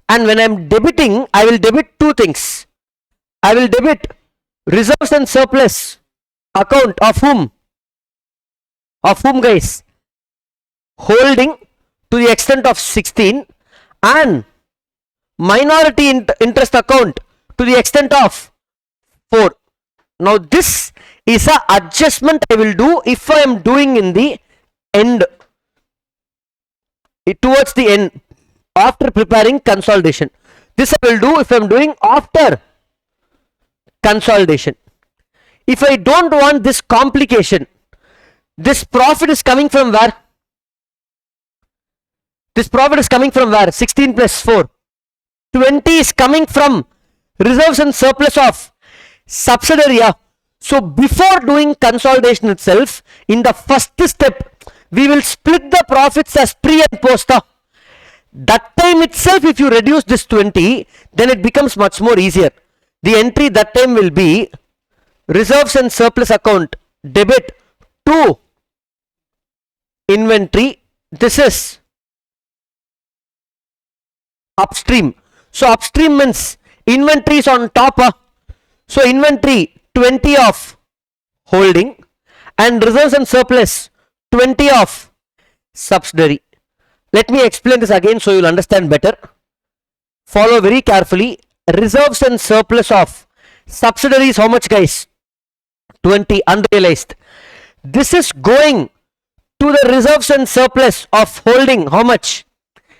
And when I am debiting, I will debit 2 things. I will debit reserves and surplus account of whom? Of whom, guys? Holding to the extent of 16 and minority interest account to the extent of 4. Now this is a adjustment I will do if I am doing in the end, towards the end, after preparing consolidation. This I will do if I am doing after consolidation. If I don't want this complication, this profit is coming from where? This profit is coming from where? 16 plus 4. 20 is coming from reserves and surplus of subsidiary. So before doing consolidation itself, in the first step, we will split the profits as pre and post. That time itself, if you reduce this 20, then it becomes much more easier. The entry that time will be reserves and surplus account debit to inventory. This is upstream. So upstream means inventory is on top. So inventory 20 of holding and reserves and surplus 20 of subsidiary. Let me explain this again so you will understand better. Follow very carefully. Reserves and surplus of subsidiary is how much, guys? 20 unrealized. This is going to the reserves and surplus of holding, how much?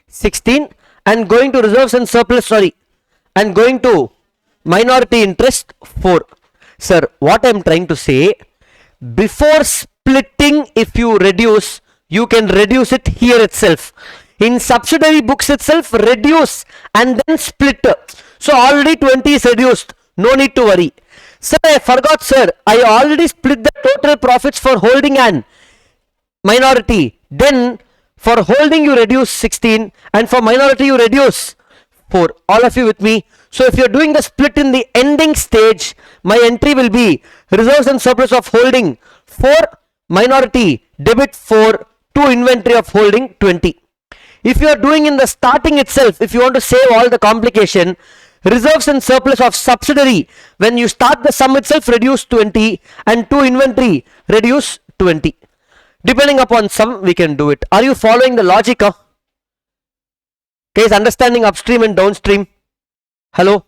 16, and going to reserves and surplus, and going to minority interest 4. Sir, what I am trying to say, before splitting, if you reduce, you can reduce it here itself. In subsidiary books itself, reduce and then split. So already 20 is reduced. No need to worry. Sir, I forgot, sir. I already split the total profits for holding and minority. Then for holding you reduce 16 and for minority you reduce 4. All of you with me? So if you are doing the split in the ending stage, my entry will be reserves and surplus of holding 4, minority debit 4, to inventory of holding 20. If you are doing in the starting itself, if you want to save all the complication, reserves and surplus of subsidiary, when you start the sum itself, reduce 20 and to inventory reduce 20. Depending upon sum, we can do it. Are you following the logic? Guys, understanding upstream and downstream? Hello?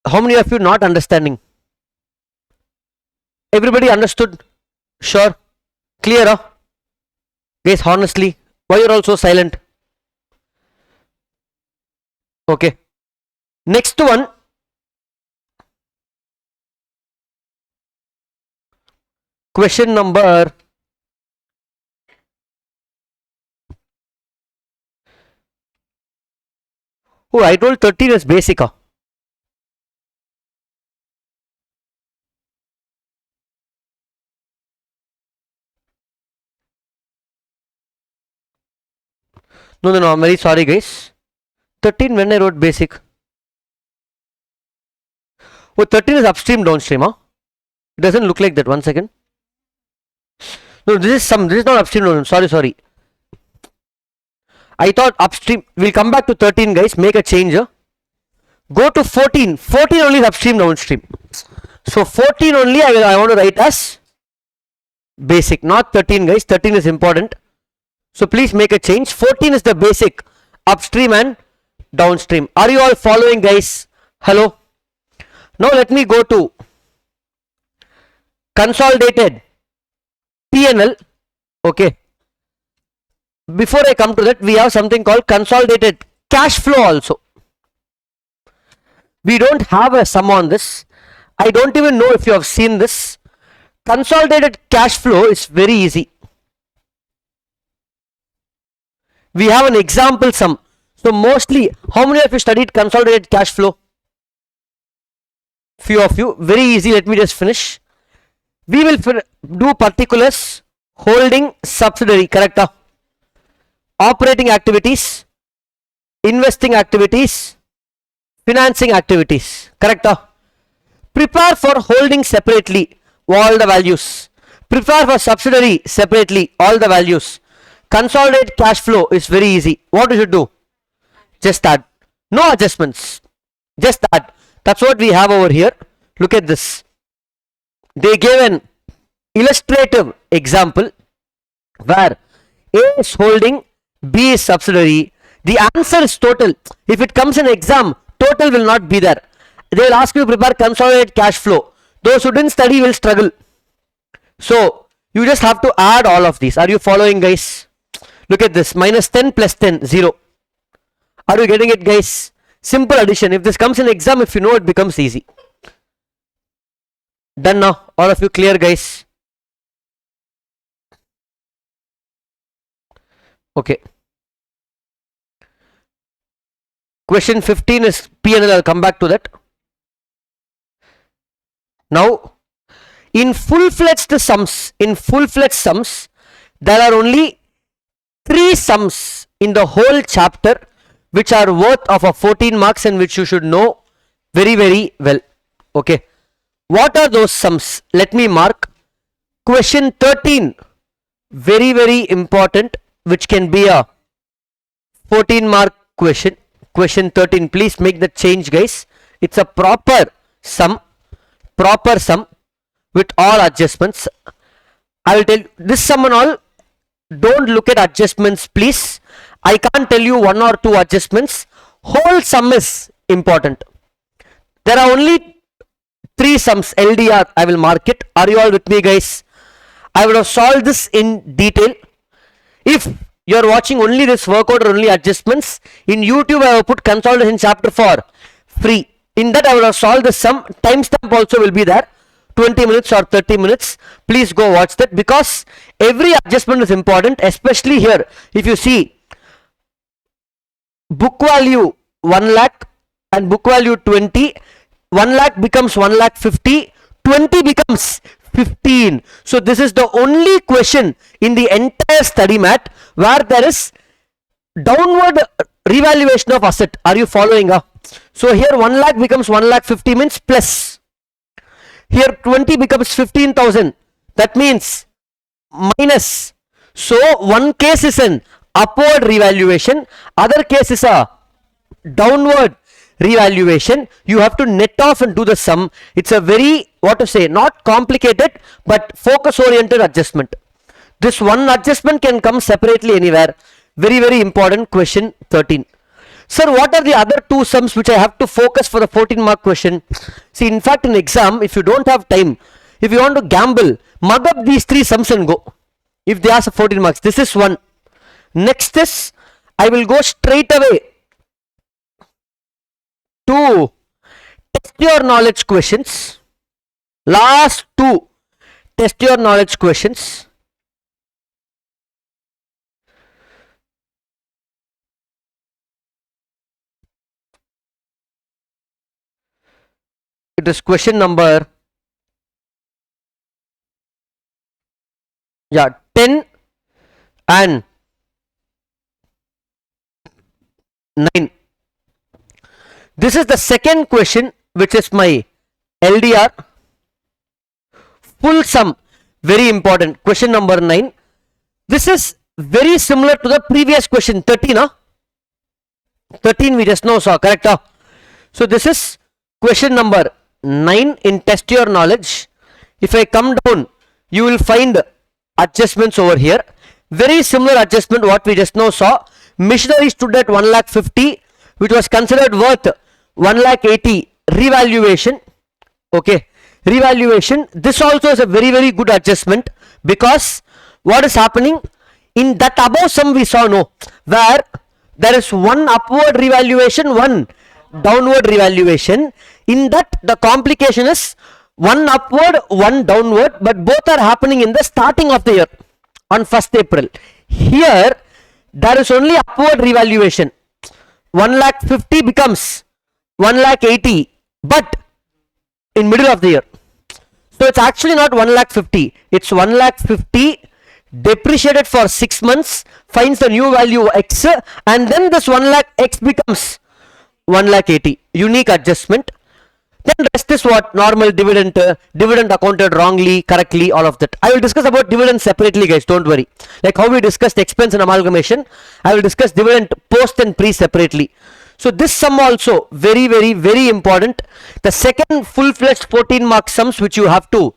How many of you not understanding? Everybody understood? Sure? Clear? Guys, honestly, why you're all so silent? Okay. Next one. Question number oh, I told 13 is basic. No, I'm very sorry, guys. 13 when I wrote basic. Oh, 13 is upstream, downstream, It doesn't look like that. 1 second. No, this is not upstream, downstream. Sorry. I thought upstream. We'll come back to 13, guys. Make a change. Go to 14. 14 only is upstream, downstream. So 14 only I want to write as basic, not 13, guys. 13 is important. So please make a change. 14 is the basic, upstream and downstream. Are you all following, guys? Hello. Now let me go to consolidated P&L. Okay. Before I come to that, we have something called consolidated cash flow also. We don't have a sum on this. I don't even know if you have seen this. Consolidated cash flow is very easy. We have an example sum. So mostly, how many of you studied consolidated cash flow? Few of you. Very easy. Let me just finish. We will do particulars, holding, subsidiary, correct? Operating activities, investing activities, financing activities, correct? Prepare for holding separately all the values. Prepare for subsidiary separately all the values. Consolidate cash flow is very easy. What you should do? Just add. No adjustments. Just add. That's what we have over here. Look at this. They gave an illustrative example where A is holding, B is subsidiary. The answer is total. If it comes in exam, total will not be there. They will ask you to prepare consolidated cash flow. Those who didn't study will struggle. So you just have to add all of these. Are you following, guys? Look at this. Minus 10 plus 10, 0. Are you getting it, guys? Simple addition. If this comes in exam, if you know, it becomes easy. Done now. All of you clear, guys? Okay. Question 15 is P&L. I'll come back to that. Now, in full-fledged sums, there are only 3 sums in the whole chapter which are worth of a 14 marks and which you should know very, very well. Okay. What are those sums? Let me mark. Question 13, very, very important, which can be a 14 mark question. Question 13, please make the change, guys. It's a proper sum with all adjustments. I will tell you this sum and all. Don't look at adjustments, please. I can't tell you 1 or 2 adjustments. Whole sum is important. There are only 3 sums. LDR, I will mark it. Are you all with me, guys? I would have solved this in detail. If you are watching only this workout or only adjustments, in YouTube I have put consolidation chapter for free. In that I would have solved the sum. Timestamp also will be there. 20 minutes or 30 minutes. Please go watch that, because every adjustment is important, especially here. If you see book value 1 lakh and book value 20, 1 lakh becomes 1 lakh 50, 20 becomes 15. So this is the only question in the entire study mat where there is downward revaluation of asset. Are you following? So here 1 lakh becomes 1 lakh 50 means plus. Here 20 becomes 15,000. That means minus. So one case is an upward revaluation, other case is a downward revaluation. You have to net off and do the sum. It's a very, what to say, not complicated but focus oriented adjustment. This one adjustment can come separately anywhere. Very, very important. Question 13. Sir, what are the other 2 sums which I have to focus for the 14 mark question? See, in fact, in exam, if you don't have time, if you want to gamble, mug up these 3 sums and go. If they ask 14 marks, this is one. Next is, I will go straight away to test your knowledge questions. Last 2 test your knowledge questions. It is question number 10 and 9. This is the second question, which is my LDR. Full sum, very important. Question number 9. This is very similar to the previous question 13, huh? 13 we just now saw, correct? Huh? So this is question number 9 in test your knowledge. If I come down, you will find adjustments over here. Very similar adjustment what we just now saw. Machinery stood at 1,50,000, which was considered worth 1,80,000. Revaluation. Okay, revaluation. This also is a very good adjustment, because what is happening in that above sum we saw, no, where there is one upward revaluation, one downward revaluation. In that the complication is one upward, one downward, but both are happening in the starting of the year on 1st April. Here there is only upward revaluation. 1,50,000 becomes 1,80,000, but in middle of the year. So it's actually not 1,50,000, it's 1,50,000 depreciated for 6 months, finds the new value x, and then this 1,00,000 x becomes 1,80,000. Unique adjustment. Then rest is what? Normal dividend, dividend accounted wrongly, correctly, all of that. I will discuss about dividend separately, guys, don't worry. Like how we discussed expense and amalgamation, I will discuss dividend post and pre separately. So this sum also very important. The second full-fledged 14 mark sums which you have to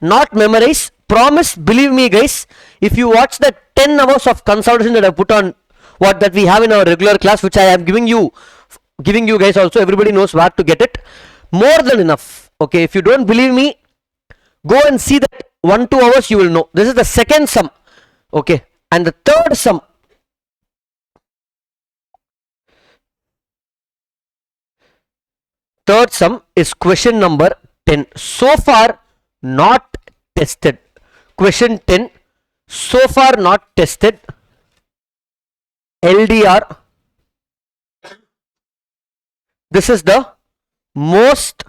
not memorize. Promise, believe me guys, if you watch the 10 hours of consolidation that I put on, what that we have in our regular class, which I am giving you guys also, everybody knows where to get it. More than enough. Okay, if you don't believe me, go and see that 1-2 hours, you will know. This is the second sum. Okay, and the third sum. Third sum is question number 10. So far not tested. Question 10. So far not tested. LDR. This is the most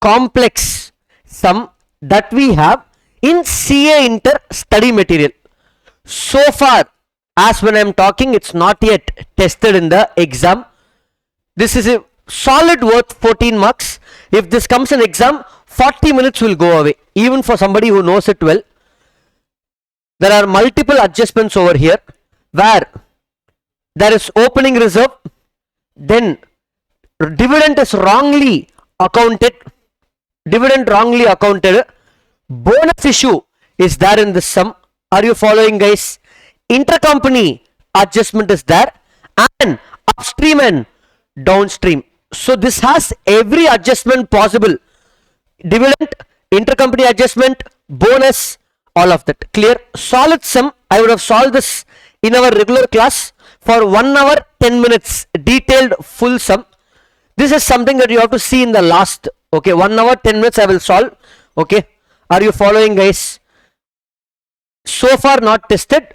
complex sum that we have in CA Inter study material. So far, as when I am talking, it's not yet tested in the exam. This is a solid worth 14 marks. If this comes in exam, 40 minutes will go away, even for somebody who knows it well. There are multiple adjustments over here, where there is opening reserve, then dividend is wrongly accounted, bonus issue is there in this sum. Are you following, guys? Intercompany adjustment is there, and upstream and downstream. So this has every adjustment possible. Dividend, intercompany adjustment, bonus, all of that. Clear? Solid sum. I would have solved this in our regular class for 1 hour 10 minutes, detailed full sum. This is something that you have to see in the last. Okay, 1 hour 10 minutes I will solve. Okay, are you following, guys? So far not tested.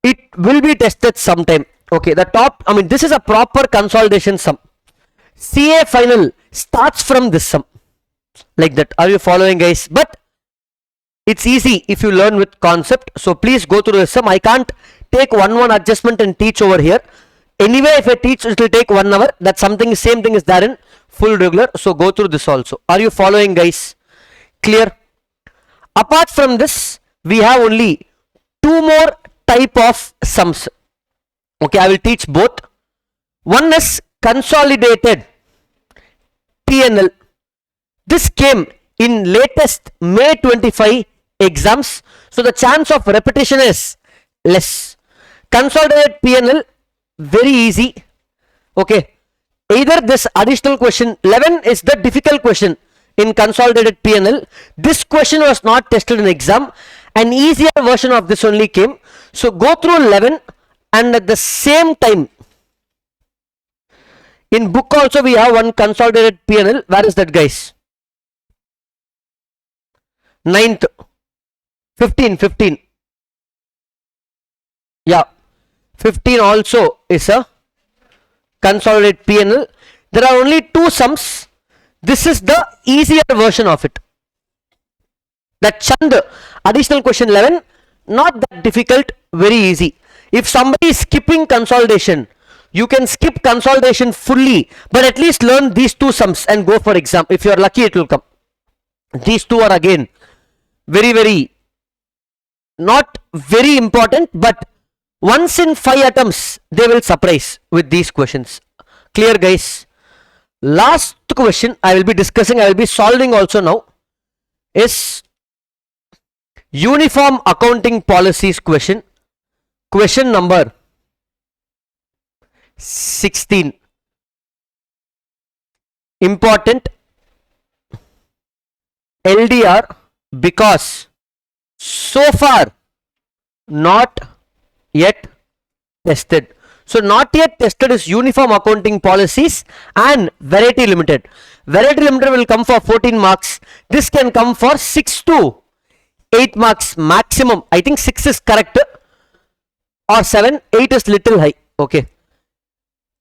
It will be tested sometime. Okay, the top, I mean, this is a proper consolidation sum. CA final starts from this sum, like that. Are you following, guys? But it's easy if you learn with concept. So please go through the sum. I can't take one adjustment and teach over here. Anyway, if I teach, it will take 1 hour. That's something, same thing is there in full regular. So go through this also. Are you following, guys? Clear? Apart from this, we have only 2 more type of sums. Okay, I will teach both. One is consolidated P&L. This came in latest May 25 exams. So the chance of repetition is less. Consolidated P&L, very easy. Okay, either this additional question 11 is the difficult question in consolidated P&L. This question was not tested in exam. An easier version of this only came. So go through 11, and at the same time in book also we have one consolidated P&L. Where is that, guys? 9th, 15. Yeah, 15 also is a consolidated P&L. There are only 2 sums. This is the easier version of it. That Chand additional question 11, not that difficult, very easy. If somebody is skipping consolidation, you can skip consolidation fully, but at least learn these 2 sums and go for exam. If you are lucky, it will come. These 2 are again very not very important, but once in 5 attempts they will surprise with these questions. Clear, guys? Last question I will be discussing, I will be solving also now, is uniform accounting policies question. Question number 16. Important. LDR, because so far not yet tested. So not yet tested is uniform accounting policies and variety limited. Variety limited will come for 14 marks. This can come for 6 to 8 marks maximum. I think 6 is correct, or 7. 8 is little high. Okay.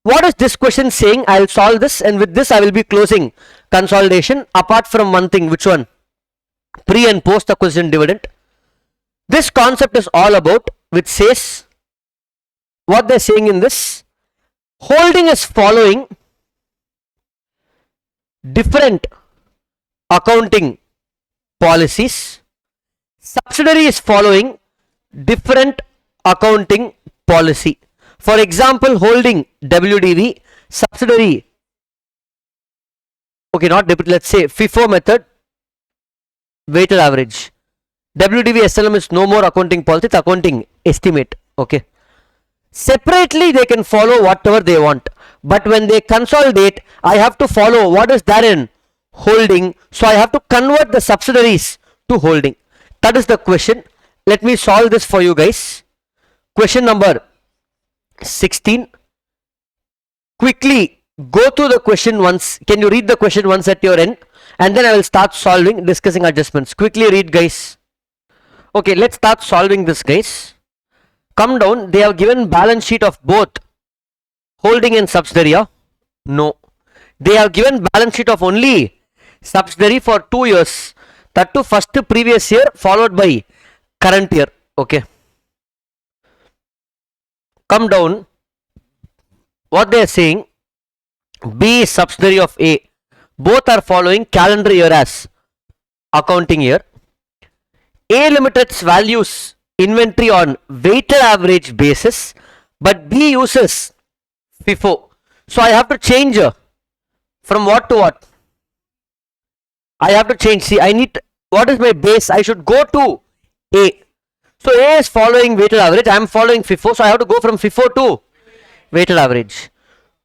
What is this question saying? I will solve this, and with this I will be closing consolidation, apart from one thing. Which one? Pre and post acquisition dividend. This concept is all about, which says, what they're saying in this: holding is following different accounting policies, subsidiary is following different accounting policy. For example, holding WDV, subsidiary, okay, not debit, let's say FIFO method, weighted average. WDV SLM is no more accounting policy, it's accounting estimate. Okay. Separately they can follow whatever they want, but when they consolidate, I have to follow what is there in holding, so I have to convert the subsidiaries to holding. That is the question. Let me solve this for you guys. Question number 16. Quickly go through the question once. Can you read the question once at your end, and then I will start solving, discussing adjustments. Quickly read, guys. Okay, let's start solving this, guys. Come down. They have given balance sheet of both holding and subsidiary. No, they have given balance sheet of only subsidiary for 2 years, that too first previous year followed by current year. Okay, come down. What they are saying, B is subsidiary of A, both are following calendar year as accounting year. A limited's values inventory on weighted average basis, but B uses FIFO. So I have to change from what to what? I have to change. See, I need, what is my base? I should go to A. So A is following weighted average, I am following FIFO, so I have to go from FIFO to weighted average.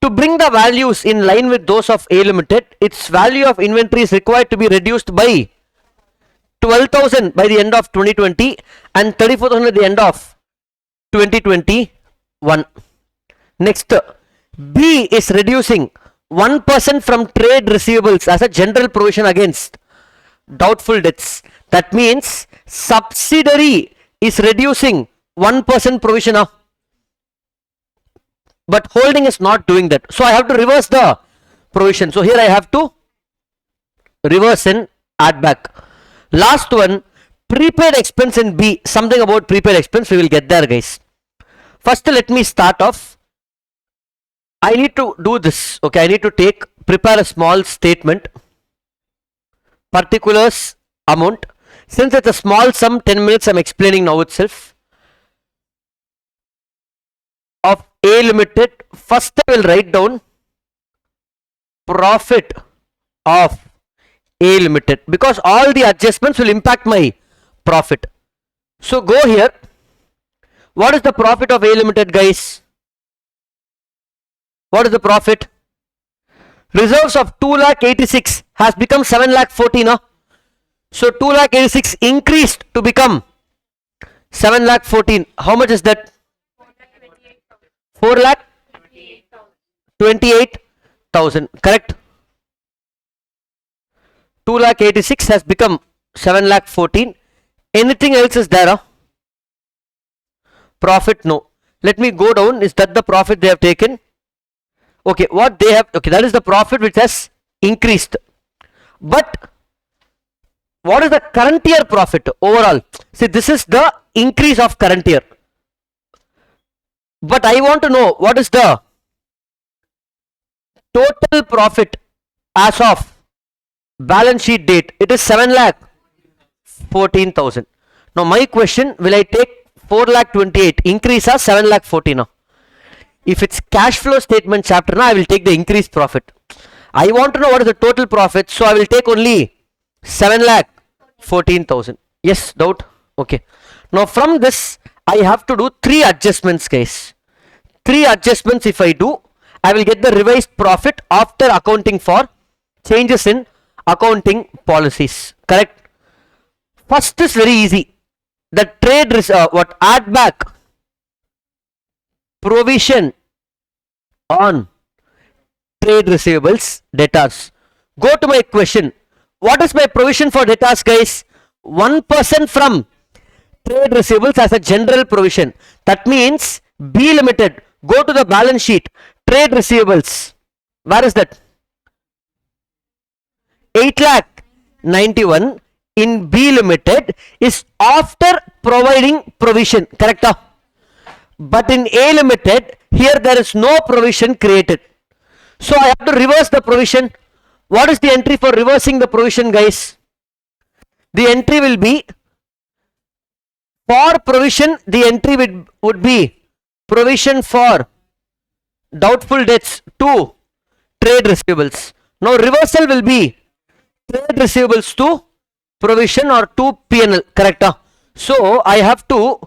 To bring the values in line with those of A limited, its value of inventory is required to be reduced by 12,000 by the end of 2020 and 34,000 at the end of 2021. Next, B is reducing 1% from trade receivables as a general provision against doubtful debts. That means subsidiary is reducing 1% provision of, but holding is not doing that. So I have to reverse the provision. So here I have to reverse and add back. Last one, prepaid expense in B. Something about prepaid expense, we will get there, guys. First, let me start off. I need to do this. Okay, I need to prepare a small statement. Particulars amount. Since it's a small sum, 10 minutes I'm explaining now itself. Of A limited, first I will write down profit of A limited, because all the adjustments will impact my profit. So go here. What is the profit of A limited, guys? What is the profit? Reserves of 2,86,000 has become 7,14,000. So 2,86,000 increased to become 7,14,000. How much is that? 4,28,000. Correct. 2,86,000 has become 7,14,000. Anything else is there? Profit? No. Let me go down. Is that the profit they have taken? Okay, what they have, okay, that is the profit which has increased. But what is the current year profit overall? See, this is the increase of current year. But I want to know what is the total profit as of balance sheet date. It is 7,14,000. Now my question, will I take 4 lakh 28 increase or 7 lakh 40 now? If it's cash flow statement chapter now, I will take the increased profit. I want to know what is the total profit, so I will take only 7 lakh 14,000. Yes, doubt? Okay. Now from this, I have to do 3 adjustments, guys. 3 adjustments if I do, I will get the revised profit after accounting for changes in accounting policies. Correct? First is very easy. The trade add back provision on trade receivables debtors. Go to my question. What is my provision for debtors, guys? 1% from trade receivables as a general provision. That means B Limited. Go to the balance sheet. Trade receivables. Where is that? 8 lakh 91 in B Limited is after providing provision. Correct? But in A Limited, here there is no provision created. So I have to reverse the provision. What is the entry for reversing the provision, guys? The entry will be, for provision, the entry would be provision for doubtful debts to trade receivables. Now reversal will be trade receivables to provision or to P&L. Correct? So I have to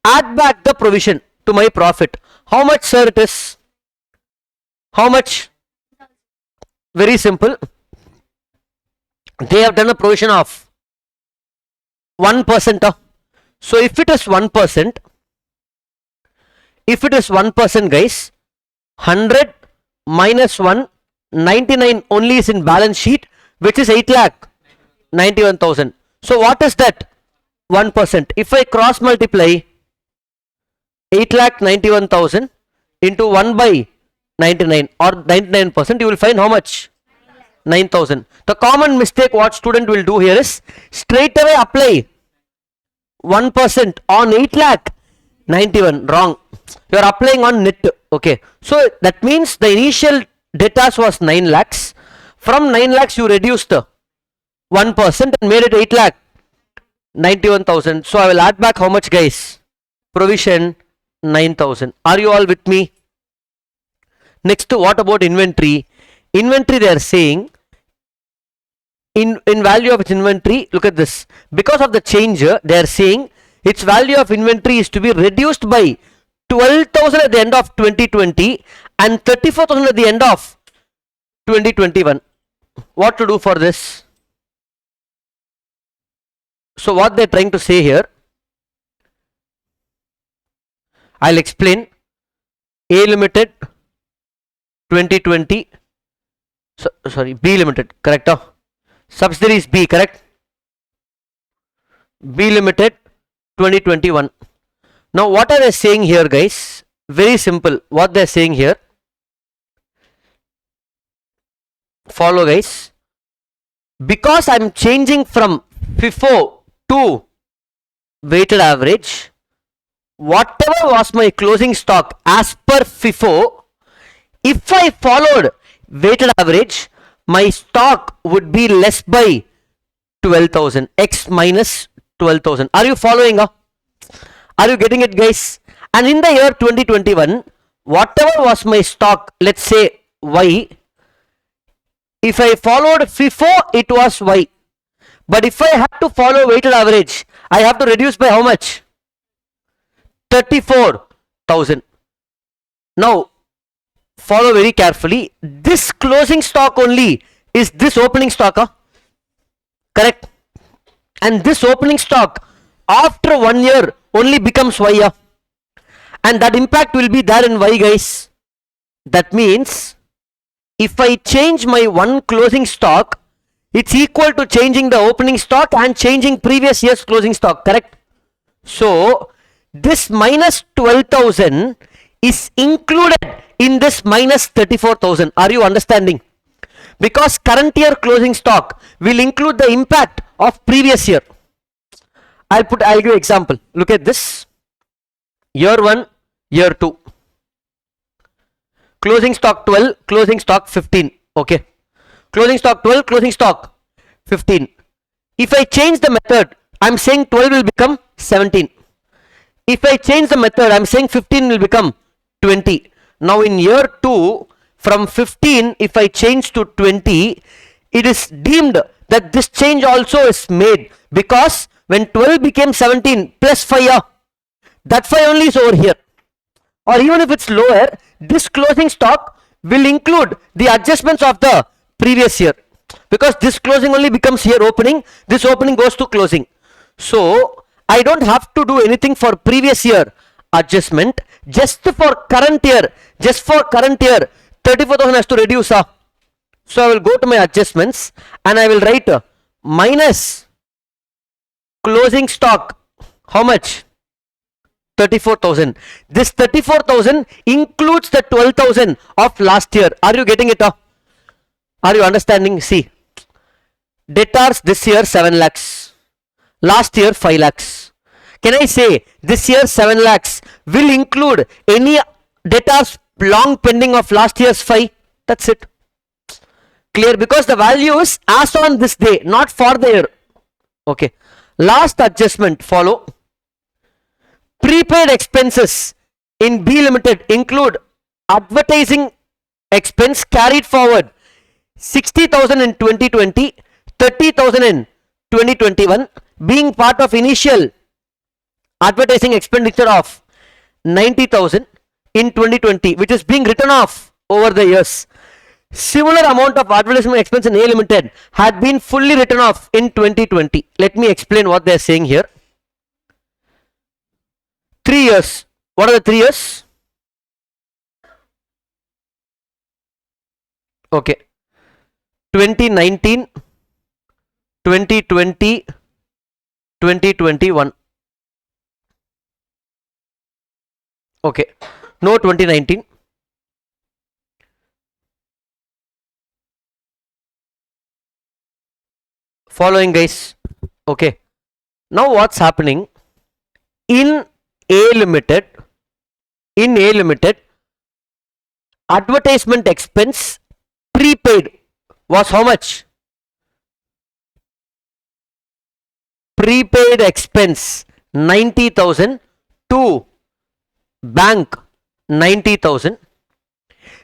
add back the provision to my profit. How much, sir, it is? How much? Very simple. They have done a provision of 1%. So if it is 1%, guys, 100 minus 1, 99 only is in balance sheet, which is 8 lakh 91,000. So what is that? 1%. If I cross multiply 8 lakh 91,000 into 1 by 99 or 99%, you will find how much? 9,000. The common mistake what student will do here is straight away apply 1% on 8 lakh 91. Wrong. You are applying on net. Okay. So that means the initial debtors was 9 lakhs. From 9 lakhs you reduced the 1% and made it 8 lakh 91,000. So I will add back how much, guys? Provision 9,000. Are you all with me? Next, what about inventory? Inventory, they are saying in value of its inventory, look at this. Because of the change, they are saying its value of inventory is to be reduced by 12,000 at the end of 2020 and 34,000 at the end of 2021. What to do for this? So what they are trying to say here, I'll explain. A Limited 2020, sorry, B Limited, correct? Subsidiary is B, correct? B Limited 2021. Now what are they saying here, guys? Very simple. What they are saying here, follow, guys. Because I'm changing from FIFO to weighted average, whatever was my closing stock as per FIFO, if I followed weighted average, my stock would be less by 12,000. X minus 12,000. Are you following up? Are you getting it, guys? And in the year 2021, whatever was my stock, let's say Y, if I followed FIFO, it was Y. But if I have to follow weighted average, I have to reduce by how much? 34,000. Now, follow very carefully. This closing stock only is this opening stock. Correct? And this opening stock after 1 year only becomes Y. And that impact will be there in Y, guys. That means if I change my one closing stock, it's equal to changing the opening stock and changing previous year's closing stock. Correct? So this minus 12,000 is included in this minus 34,000. Are you understanding? Because current year closing stock will include the impact of previous year. I'll give you example. Look at this. Year 1, year 2. Closing stock 12, closing stock 15. Okay. Closing stock 12, closing stock 15. If I change the method I'm saying 12 will become 17. If I change the method, I'm saying 15 will become 20. Now in year 2, from 15, if I change to 20, it is deemed that this change also is made, because when 12 became 17 plus 5, that 5 only is over here. Or even if it's lower, this closing stock will include the adjustments of the previous year, because this closing only becomes here opening, this opening goes to closing. So I don't have to do anything for previous year adjustment. Just for current year, 34,000 has to reduce. So I will go to my adjustments and I will write minus closing stock. How much? 34,000. This 34,000 includes the 12,000 of last year. Are you getting it? Are you understanding? See, debtors this year 7 lakhs. Last year 5 lakhs. Can I say this year 7 lakhs will include any debtors long pending of last year's 5? That's it. Clear? Because the value is as on this day, not for the year. Okay. Last adjustment follow. Prepaid expenses in B Limited include advertising expense carried forward 60,000 in 2020, 30,000 in 2021, being part of initial advertising expenditure of 90,000 in 2020, which is being written off over the years. Similar amount of advertisement expense in A Limited had been fully written off in 2020. Let me explain what they are saying here. 3 years. What are the 3 years? Okay. 2019, 2020, 2021. Okay. No 2019. Following, guys. Okay. Now what's happening? In A Limited, advertisement expense prepaid was how much? Prepaid expense 90,000 to bank 90,000.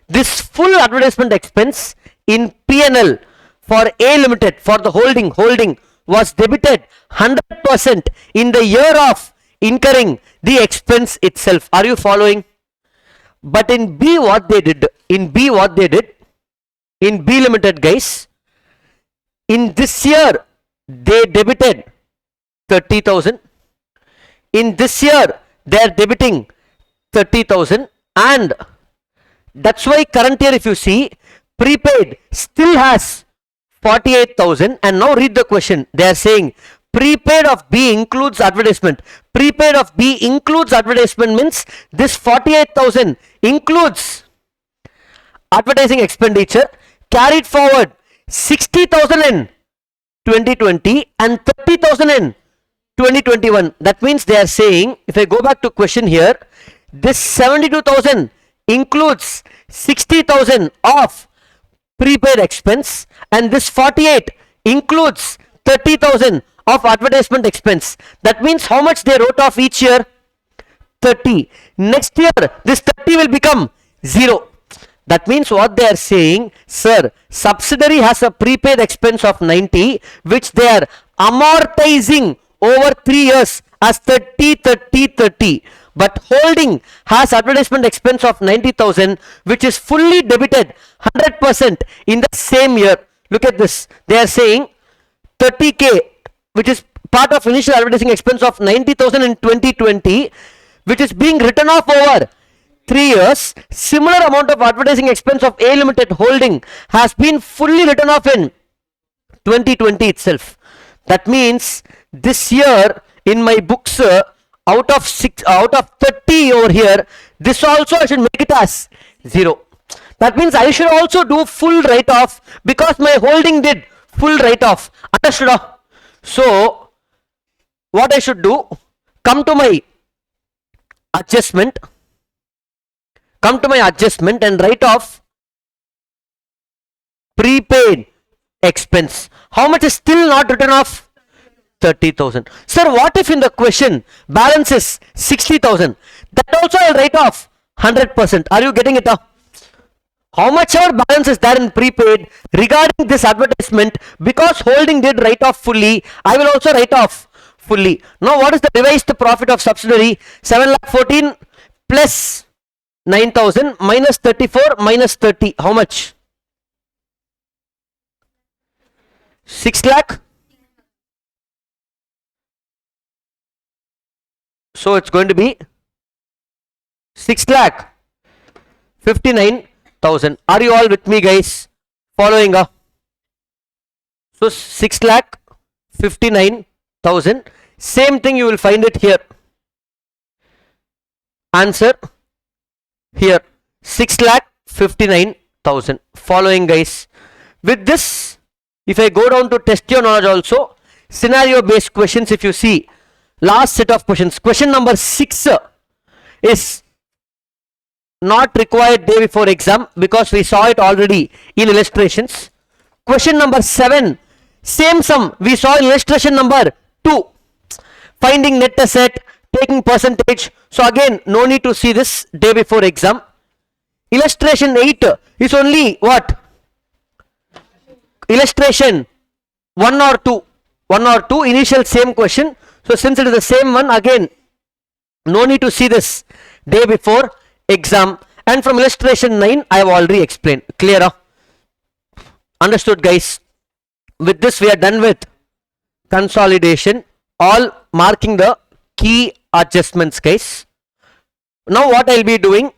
This full advertisement expense in P&L for A Limited, for the holding was debited 100% in the year of incurring the expense itself. Are you following? But in B what they did, in B Limited, guys, in this year they debited 30,000. In this year they are debiting 30,000, and that's why current year, if you see, prepaid still has 48,000. And now read the question. They are saying prepaid of B includes advertisement. Prepaid of B includes advertisement means this 48,000 includes advertising expenditure carried forward 60,000 in 2020 and 30,000 in 2021. That means they are saying, if I go back to question here, this 72,000 includes 60,000 of prepaid expense, and this 48 includes 30,000 of advertisement expense. That means how much they wrote off each year? 30. Next year this 30 will become 0. That means what they are saying, sir, subsidiary has a prepaid expense of 90, which they are amortizing over 3 years as 30, 30, 30. But holding has advertisement expense of 90,000, which is fully debited 100% in the same year. Look at this. They are saying 30k, which is part of initial advertising expense of 90,000 in 2020, which is being written off over 3 years. Similar amount of advertising expense of A Limited holding has been fully written off in 2020 itself. That means this year in my books, out of 30 over here, this also I should make it as 0. That means I should also do full write-off, because my holding did full write-off. Understood? So what I should do, come to my adjustment and write off prepaid expense. How much is still not written off? 30,000. Sir, what if in the question balance is 60,000? That also I'll write off 100%. Are you getting it up? How much our balance is there in prepaid regarding this advertisement, because holding did write off fully, I will also write off fully. Now what is the revised profit of subsidiary? 7,14 plus 9,000 minus 34 minus 30. How much? 6 lakh. So it's going to be 6 lakh 59,000. Are you all with me, guys? Following up. So 6 lakh 59,000. Same thing you will find it here. Answer here 6 lakh 59,000. Following, guys. With this, if I go down to test your knowledge also, scenario based questions, if you see last set of questions, question number 6 is not required day before exam because we saw it already in illustrations. Question number 7, same sum we saw in illustration number 2, finding net asset, taking percentage. So again, no need to see this day before exam. Illustration 8 is only what? Illustration 1 or 2 initial same question. So since it is the same one, again no need to see this day before exam. And from illustration 9 I have already explained. Clear? Understood, guys? With this we are done with consolidation, all marking the key adjustments, guys. Now what I'll be doing,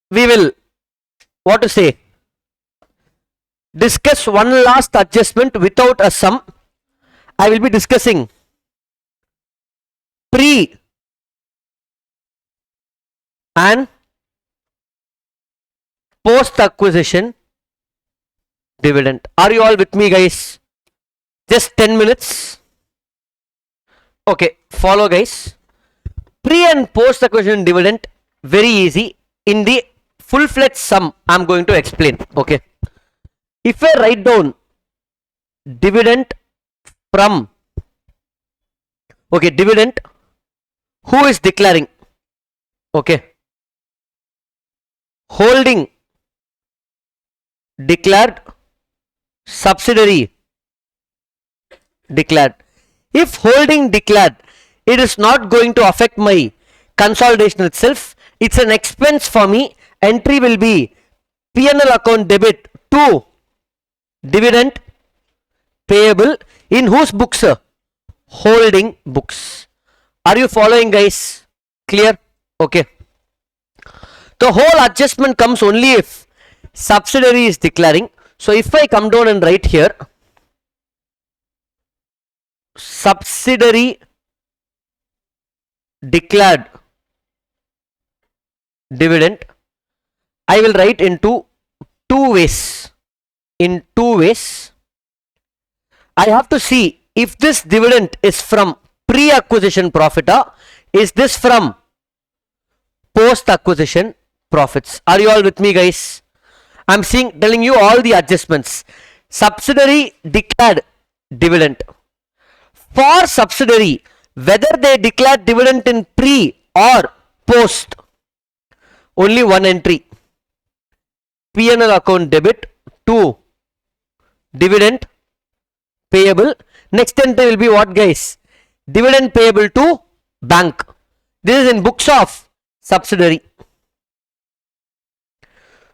we will, what to say, discuss one last adjustment without a sum. I will be discussing pre and post acquisition dividend. Are you all with me, guys? Just 10 minutes. Okay, follow, guys. Pre and post acquisition dividend, very easy. In the full-fledged sum I am going to explain. Okay, if I write down dividend from, okay, dividend, who is declaring? Okay, holding declared, subsidiary declared. If holding declared, it is not going to affect my consolidation itself. It's an expense for me. Entry will be P&L account debit to dividend payable in whose books? Holding books. Are you following, guys? Clear? Okay. The whole adjustment comes only if subsidiary is declaring. So if I come down and write here subsidiary declared dividend, I will write into two ways. In two ways, I have to see if this dividend is from pre-acquisition profit or is this from post-acquisition profits. Are you all with me, guys? I'm telling you all the adjustments. Subsidiary declared dividend. For subsidiary, whether they declare dividend in pre or post, only one entry. P&L account debit to dividend payable. Next entry will be what, guys? Dividend payable to bank. This is in books of subsidiary.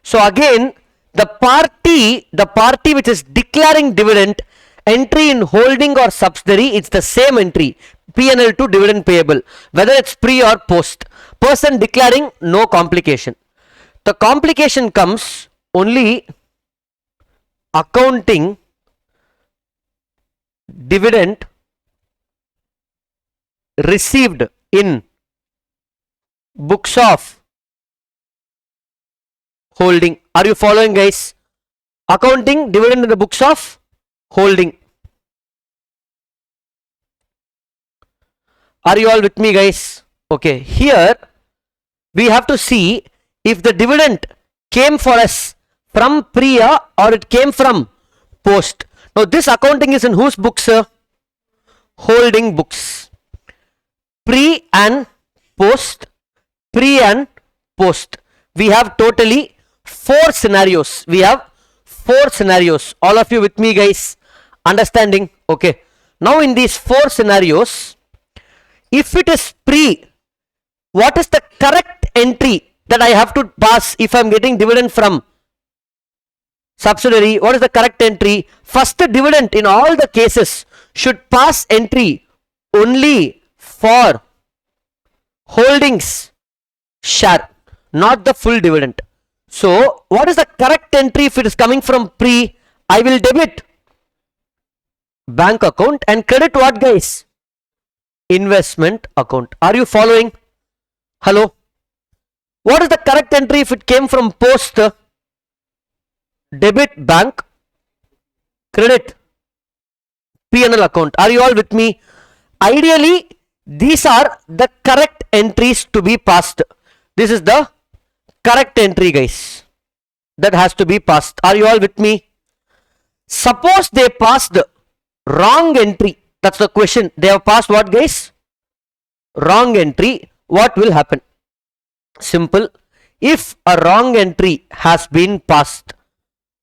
So again, the party which is declaring dividend, entry in holding or subsidiary, it's the same entry, P&L to dividend payable, whether it's pre or post. Person declaring, no complication. The complication comes only accounting dividend received in books of holding. Are you following, guys? Accounting dividend in the books of holding. Are you all with me, guys? Okay, here we have to see if the dividend came for us from pre or it came from post. Now this accounting is in whose books? holding books. Pre and post. Pre and post. We have totally 4 scenarios. We have 4 scenarios. All of you with me, guys? Understanding? Okay. Now in these 4 scenarios, if it is pre, what is the correct entry that I have to pass if I am getting dividend from subsidiary? What is the correct entry? First dividend in all the cases should pass entry only for holdings share, not the full dividend. So what is the correct entry if it is coming from pre? I will debit bank account and credit what, guys? Investment account. Are you following? Hello? What is the correct entry if it came from post? Debit bank, credit P&L account. Are you all with me? Ideally, these are the correct entries to be passed. This is the correct entry, guys, that has to be passed. Are you all with me? Suppose they passed wrong entry. That's the question. They have passed what, guys? Wrong entry. What will happen? Simple. If a wrong entry has been passed,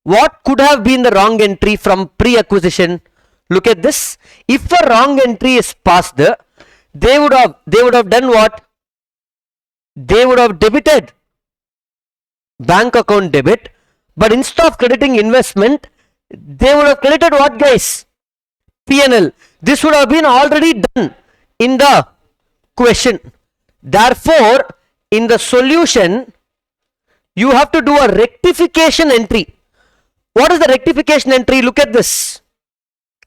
what could have been the wrong entry from pre-acquisition? Look at this. If a wrong entry is passed, they would have done what? They would have debited bank account debit, but instead of crediting investment, they would have credited what, guys? P&L. This would have been already done in the question. Therefore, in the solution, you have to do a rectification entry. What is the rectification entry? Look at this.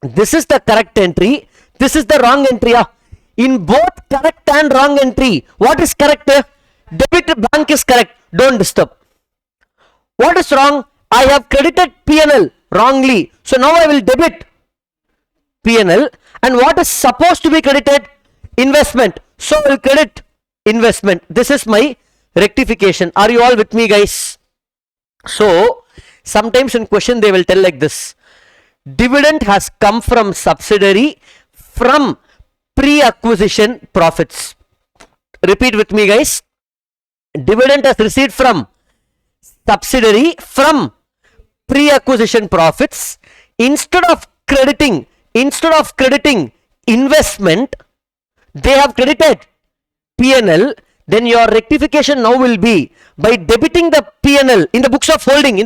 This is the correct entry. This is the wrong entry. In both correct and wrong entry, what is correct? Debit bank is correct. Don't disturb. What is wrong? I have credited P&L wrongly. So now I will debit P&L. And what is supposed to be credited? Investment. So I will credit investment. This is my rectification. Are you all with me, guys? So sometimes in question they will tell like this. Dividend has come from subsidiary from pre-acquisition profits. Repeat with me, guys. Dividend has received from subsidiary from pre-acquisition profits. Instead of crediting investment, they have credited P&L. Then your rectification now will be by debiting the P&L in the books of holding,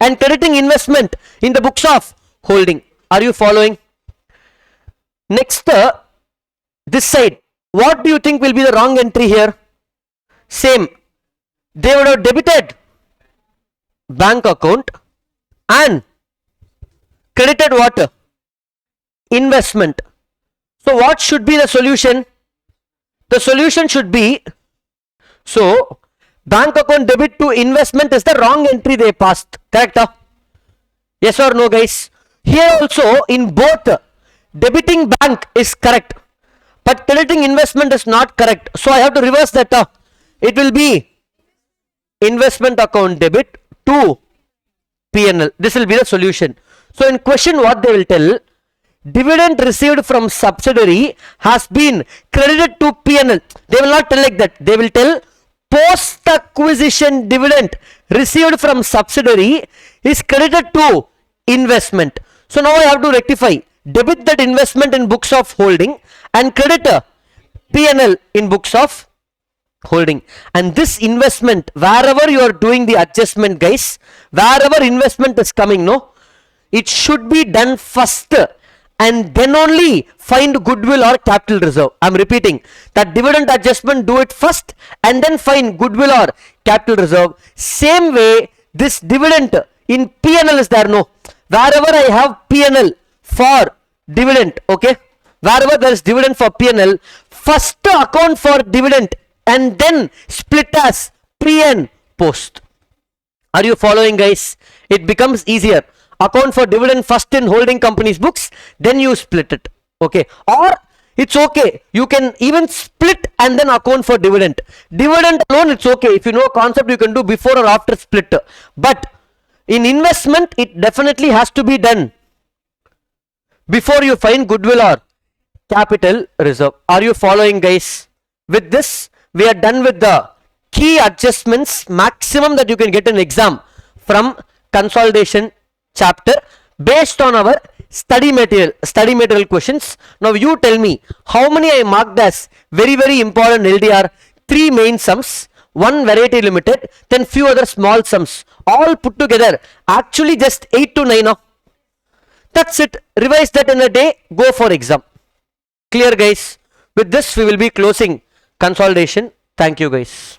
and crediting investment in the books of holding. Are you following? Next, this side, what do you think will be the wrong entry here? Same. They would have debited bank account and credited what? Investment. So what should be the solution? The solution should be, so bank account debit to investment is the wrong entry they passed. Correct? Yes or no, guys? Here also in both, debiting bank is correct, but crediting investment is not correct. So I have to reverse that. It will be investment account debit to P&L. This will be the solution. So in question what they will tell, dividend received from subsidiary has been credited to P&L. They will not tell like that. They will tell post acquisition dividend received from subsidiary is credited to investment. So now I have to rectify. Debit that investment in books of holding and credit P&L in books of holding. And this investment, wherever you are doing the adjustment, guys, wherever investment is coming, no, it should be done first and then only find goodwill or capital reserve. I am repeating that dividend adjustment, do it first and then find goodwill or capital reserve. Same way, this dividend in P&L is there, no. Wherever I have P&L for dividend, okay, wherever there is dividend for P&L, first account for dividend and then split as pre and post. Are you following, guys? It becomes easier. Account for dividend first in holding company's books, then you split it, okay? Or it's okay, you can even split and then account for dividend. Dividend alone, it's okay. If you know concept, you can do before or after split. But in investment, it definitely has to be done before you find goodwill or capital reserve. Are you following, guys? With this, we are done with the key adjustments maximum that you can get in exam from consolidation chapter based on our study material questions. Now you tell me how many I marked as very important LDR. 3 main sums, 1 variety limited, then few other small sums, all put together actually just 8 to 9. That's it. Revise that in a day, go for exam. Clear, guys? With this we will be closing consolidation. Thank you, guys.